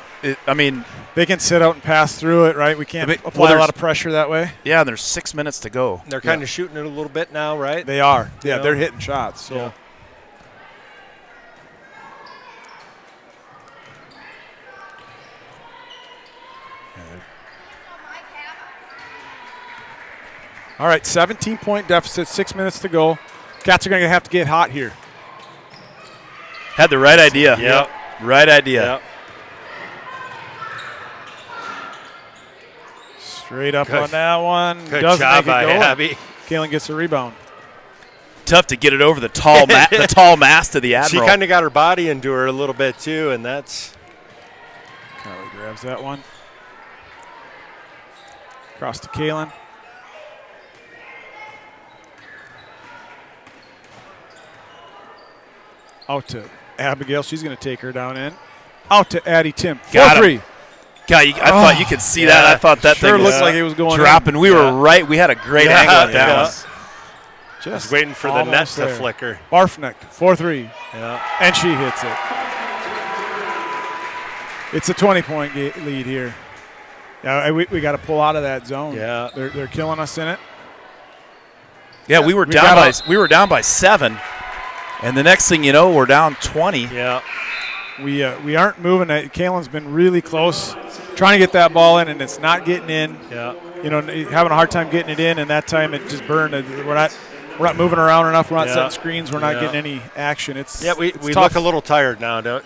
They can sit out and pass through it, right? We can't apply a lot of pressure that way. Yeah, there's 6 minutes to go. They're kind of shooting it a little bit now, right? They are. Yeah, they're hitting shots. So. Yeah. All right, 17-point deficit, 6 minutes to go. Cats are going to have to get hot here. Had the right idea. Yep. Right idea. Yep. Straight up on that one. Good Doesn't job make it by go. Abby. Kaylin gets a rebound. Tough to get it over the tall the tall mast of the Admiral. She kind of got her body into her a little bit too, and that's. Kylie grabs that one. Across to Kaylin. Out to Abigail. She's going to take her down in. Out to Addie Tim. 4-3. God, I thought you could see that. I thought that sure thing looked like it was going dropping. in. We were right. We had a great angle at that one. Just waiting for the net to flicker. Barfneck, 4-3. Yeah. And she hits it. It's a 20-point lead here. Yeah, we got to pull out of that zone. Yeah. They're killing us in it. Yeah, we were down by 7. And the next thing you know, we're down 20. Yeah. We aren't moving. Kaylin's been really close, trying to get that ball in, and it's not getting in. Yeah. Having a hard time getting it in, and that time it just burned. We're not moving around enough. We're not setting screens. We're not getting any action. We look a little tired now, don't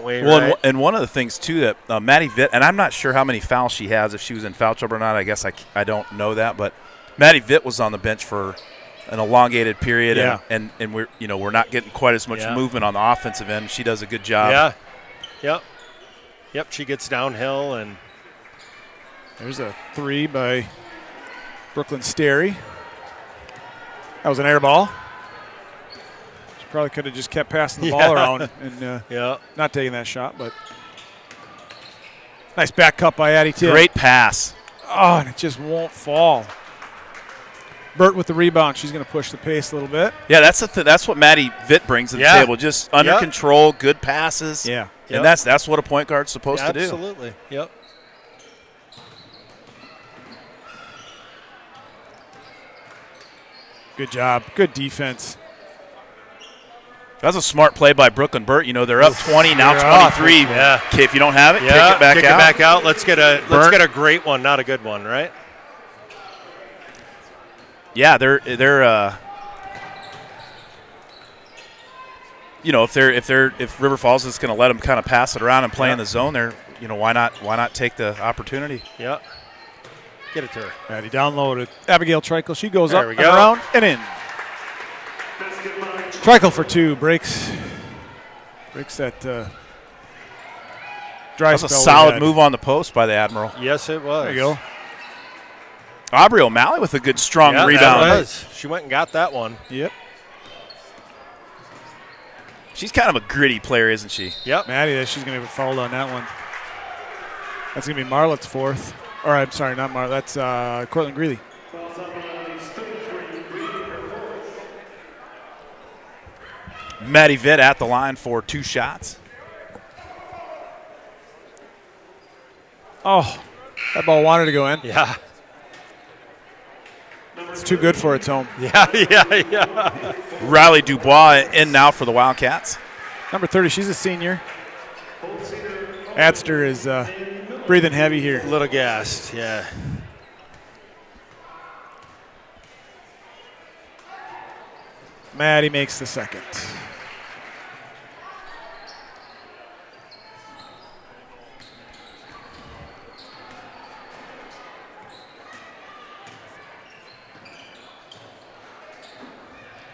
we? Well, right? and one of the things too that Maddie Vitt, and I'm not sure how many fouls she has, if she was in foul trouble or not. I guess I don't know that, but Maddie Vitt was on the bench for an elongated period, and we're not getting quite as much movement on the offensive end. She does a good job. Yeah. Yep. She gets downhill, and there's a 3 by Brooklyn Sterry. That was an air ball. She probably could have just kept passing the ball around and not taking that shot, but nice back cut by Addie Tim. Great pass. Oh, and it just won't fall. Burt with the rebound. She's going to push the pace a little bit. Yeah, that's what Maddie Vitt brings to the table. Just under control, good passes. Yeah. And that's what a point guard's supposed to do. Absolutely. Yep. Good job. Good defense. That's a smart play by Brooklyn Burt. They're up 20, now 23. Yeah. Okay, if you don't have it, kick it back out. Let's get a great one, not a good one, right? Yeah, they're if River Falls is going to let them kind of pass it around and play in the zone, why not take the opportunity? Yeah. Get it to her. Addie down low to Abigail Trikel. She goes up and go. around and in. Trikel for 2 breaks that dry That's a spell. solid move on the post by the Admiral. Yes, it was. There you go. Aubrey O'Malley with a good strong rebound. That was. She went and got that one. Yep. She's kind of a gritty player, isn't she? Yep. Maddie, she's going to get fouled on that one. That's going to be Marlette's 4th. Or I'm sorry, not Marlette. That's Cortland Greeley. Maddie Vitt at the line for 2 shots. Oh, that ball wanted to go in. Yeah. too good for its home. Yeah. Riley Dubois in now for the Wildcats. Number 30, she's a senior. Adster is breathing heavy here. A little gassed, yeah. Maddie makes the second.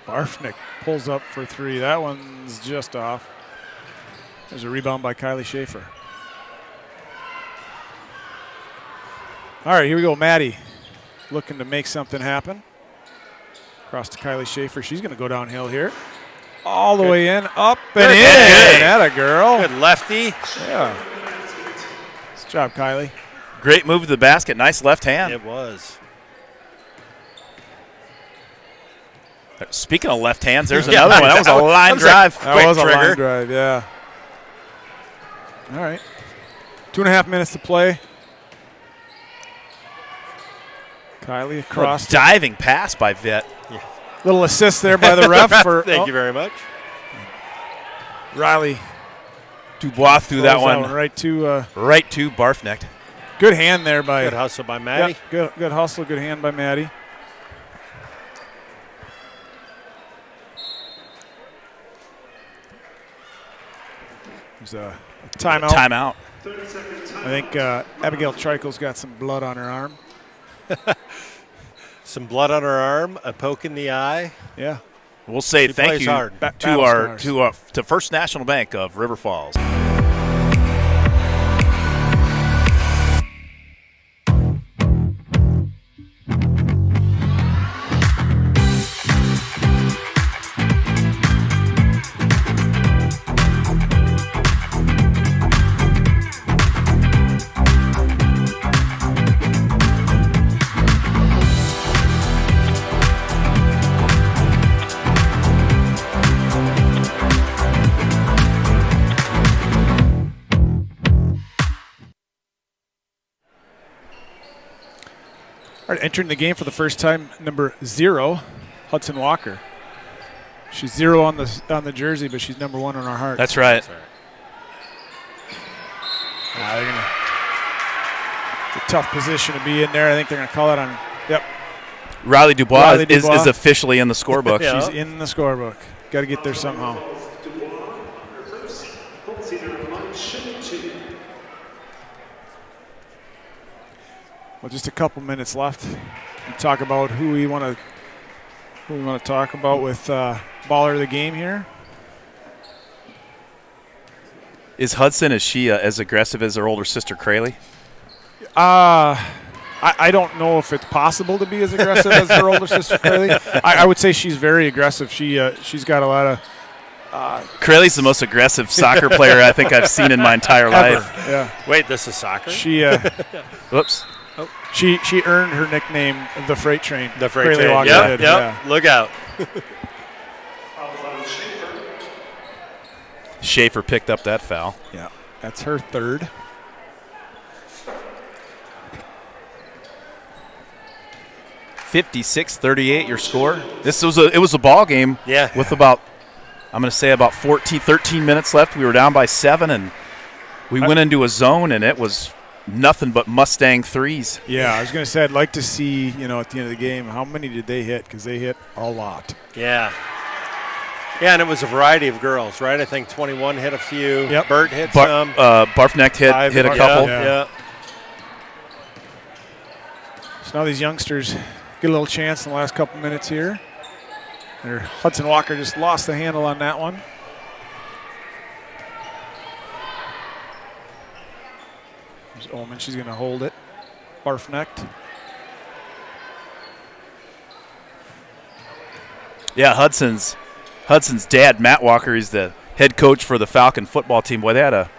Barfnick pulls up for three. That one's just off. There's a rebound by Kylie Schaefer. All right, here we go. Maddie looking to make something happen. Across to Kylie Schaefer. She's going to go downhill here. All the way in, up and in. Atta girl. Good lefty. Yeah. Nice job, Kylie. Great move to the basket. Nice left hand. It was. Speaking of left hands, there's another one. That was a line drive. That was a line drive, yeah. All right. 2.5 minutes to play. Kylie across. Diving pass by Vitt. Yeah. Little assist there by the ref. Thank you very much. Riley Dubois threw that one right to Barfnecht. Good hand there by. Good hustle by Maddie. Yep, good hustle, good hand by Maddie. There's a timeout. Timeout. I think Abigail Trikel's got some blood on her arm. Some blood on her arm, a poke in the eye. Yeah. We'll say She thank plays you hard. to First National Bank of River Falls. All right, entering the game for the first time, number 0, Hudson Walker. She's 0 on the jersey, but she's number 1 on our heart. That's right. It's a tough position to be in there. I think they're going to call it on. Yep. Riley Dubois, is officially in the scorebook. Yeah. She's in the scorebook. Got to get there somehow. Well, just a couple minutes left. We'll talk about who we want to talk about with baller of the game here. Is Hudson, is she as aggressive as her older sister Crayley? I don't know if it's possible to be as aggressive as her older sister Crayley. I would say she's very aggressive. She's got a lot of. Crayley's the most aggressive soccer player I think I've seen in my entire life. Yeah. Wait, this is soccer? She. Whoops. Oh. She earned her nickname, the Freight Train. The Freight Train. Yep. Yeah. Look out. Schaefer picked up that foul. Yeah, that's her third. (56-38) your score. It was a ball game. Yeah. With about 13 minutes left. We were down by 7, and we went into a zone, and it was nothing but Mustang threes. Yeah, I was going to say I'd like to see, at the end of the game, how many did they hit? Because they hit a lot. Yeah. Yeah, and it was a variety of girls, right? I think 21 hit a few. Yep. Bert hit some. Barfnecht hit a couple. Yeah. So now these youngsters get a little chance in the last couple minutes here. Hudson Walker just lost the handle on that one. There's Omen. She's going to hold it. Barfnecht. Yeah, Hudson's dad, Matt Walker, is the head coach for the Falcon football team. Boy, they had a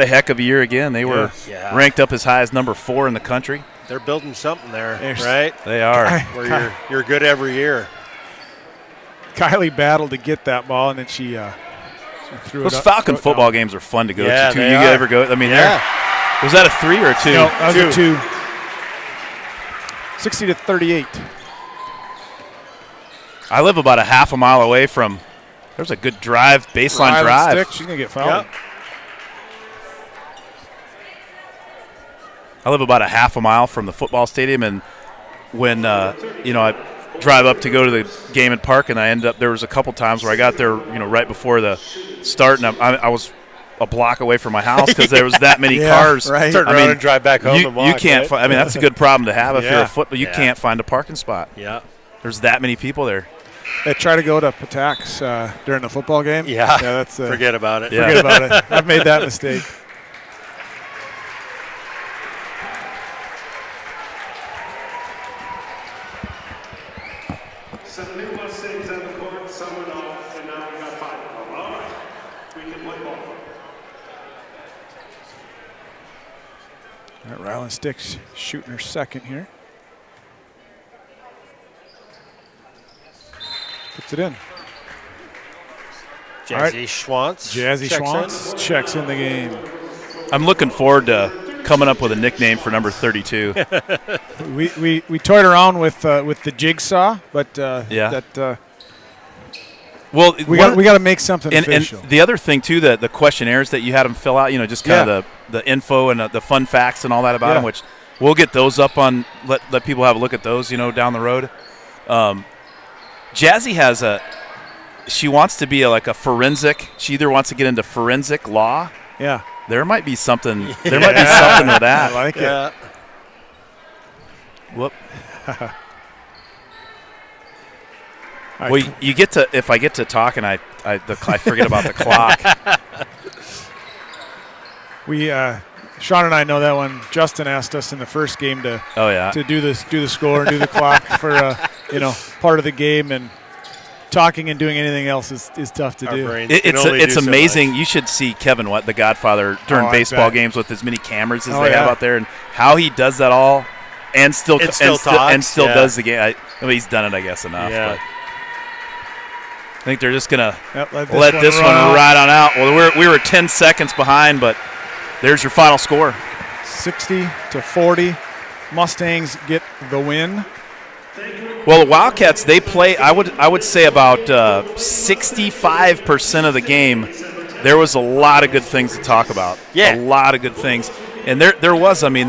heck of a year again. They were ranked up as high as number 4 in the country. They're building something there, right? They are. Where you're good every year. Kylie battled to get that ball, and then she threw it up. Those Falcon football games are fun to go to, too. They you are. ever go? I mean, was that a 3 or a 2? No, that was a 2. 60-38. I live about a half a mile away from. There's a good drive, baseline drive. Stick. She's gonna get fouled. Yep. I live about a half a mile from the football stadium, and when I drive up to go to the game at Park, and I end up there was a couple times where I got there right before the start, and I was a block away from my house because there was that many cars. Right. Turn around and drive back home and walk. You can't. Right? That's a good problem to have if you're Yeah. a football. You can't find a parking spot. Yeah. There's that many people there. They try to go to Patax during the football game. Yeah. That's Forget about it. Yeah. forget about it. I've made that mistake. Some new Mustangs on the court, some went off, and now we got 5 of them. All right, we can play ball. All right, Rylan Sticks shooting her second here. Puts it in. Jazzy Schwantz. Jazzy checks Schwantz in. checks in the game. I'm looking forward to coming up with a nickname for number 32. We toyed around with the jigsaw, but Well, we got to make something and official. the other thing too, the questionnaires that you had them fill out, just kind of the info and the fun facts and all that about them, which we'll get those up on. Let people have a look at those, down the road. Jazzy has she wants to be like a forensic. She either wants to get into forensic law. Yeah. There might be something. There might be something with that. I like it. Whoop. All Well, right. you get to if I get to talking, I forget about the clock. We Sean and I know that one. Justin asked us in the first game to do the score and do the clock for part of the game, and talking and doing anything else is tough to do. It's amazing. You should see Kevin the Godfather during baseball games with as many cameras as they have out there, and how he does that all, and still does the game. He's done it, I guess, enough. Yeah. But I think they're just gonna let this one ride on out. Well, we were 10 seconds behind, but there's your final score. 60-40. Mustangs get the win. Well, the Wildcats, they play. I would say about 65% of the game. There was a lot of good things to talk about. Yeah, a lot of good things, and there was. I mean,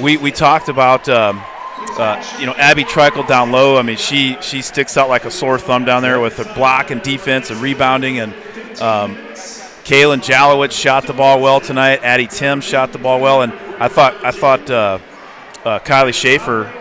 we talked about Abby Trickle down low. I mean, she sticks out like a sore thumb down there with her block and defense and rebounding. And Kaylin Jalowitz shot the ball well tonight. Addie Tim shot the ball well, and I thought Kylie Schaefer,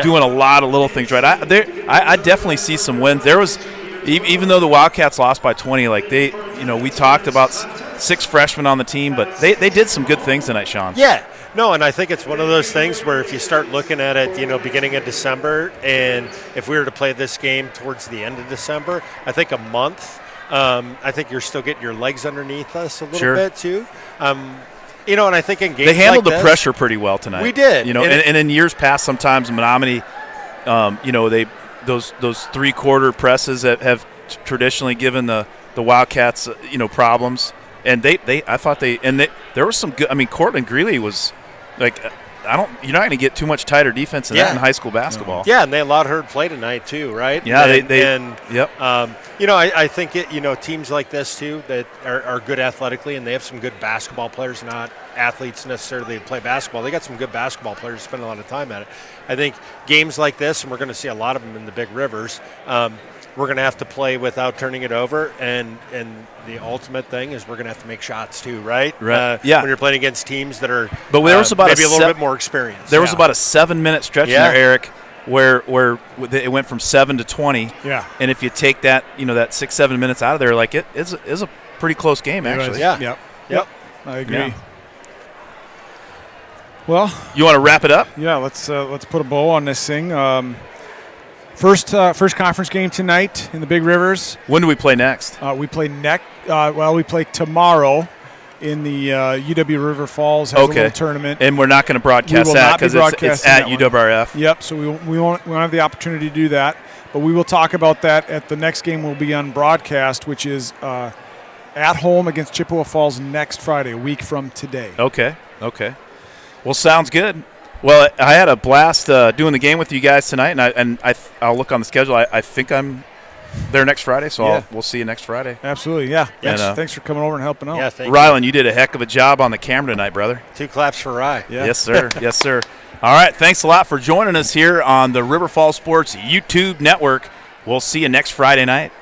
doing a lot of little things right. I definitely see some wins. There was, even though the Wildcats lost by 20, we talked about 6 freshmen on the team, but they did some good things tonight, Sean. Yeah. No, and I think it's one of those things where if you start looking at it, beginning of December, and if we were to play this game towards the end of December, I think a month, I think you're still getting your legs underneath us a little bit too. And I think in games they handled like the pressure pretty well tonight. We did. And in years past, sometimes Menomonie, those 3-quarter presses have traditionally given the Wildcats, problems. And I thought there was some good. I mean, Cortland Greeley was like, you're not going to get too much tighter defense than that in high school basketball. Yeah, and they allowed her to play tonight too, right? Yeah, I think teams like this too that are good athletically, and they have some good basketball players, not athletes necessarily to play basketball. They got some good basketball players, spend a lot of time at it. I think games like this, and we're going to see a lot of them in the big rivers. We're going to have to play without turning it over, and the ultimate thing is we're going to have to make shots too, right? Right. When you're playing against teams that are, but there was about maybe a little bit more experienced. There was about a 7-minute stretch in there, Eric, where it went from 7 to 20. Yeah. And if you take that, that 6-7 minutes out of there, it is a pretty close game actually. Yeah. Yep. I agree. Yeah. Well, you want to wrap it up? Yeah. Let's put a bow on this thing. First conference game tonight in the Big Rivers. When do we play next? We play we play tomorrow in the UW River Falls has a little tournament. And we're not going to broadcast that because it's at UWRF. Yep. So we won't have the opportunity to do that, but we will talk about that at the next game. Will be on broadcast, which is at home against Chippewa Falls next Friday, a week from today. Okay. Well, sounds good. Well, I had a blast doing the game with you guys tonight, and I'll look on the schedule. I think I'm there next Friday, so we'll see you next Friday. Absolutely, yeah. And, Thanks for coming over and helping out. Yeah, thank Rylan, you did a heck of a job on the camera tonight, brother. you. 2 claps for Rye. Yeah. Yes, sir. Yes, sir. All right, thanks a lot for joining us here on the River Falls Sports YouTube Network. We'll see you next Friday night.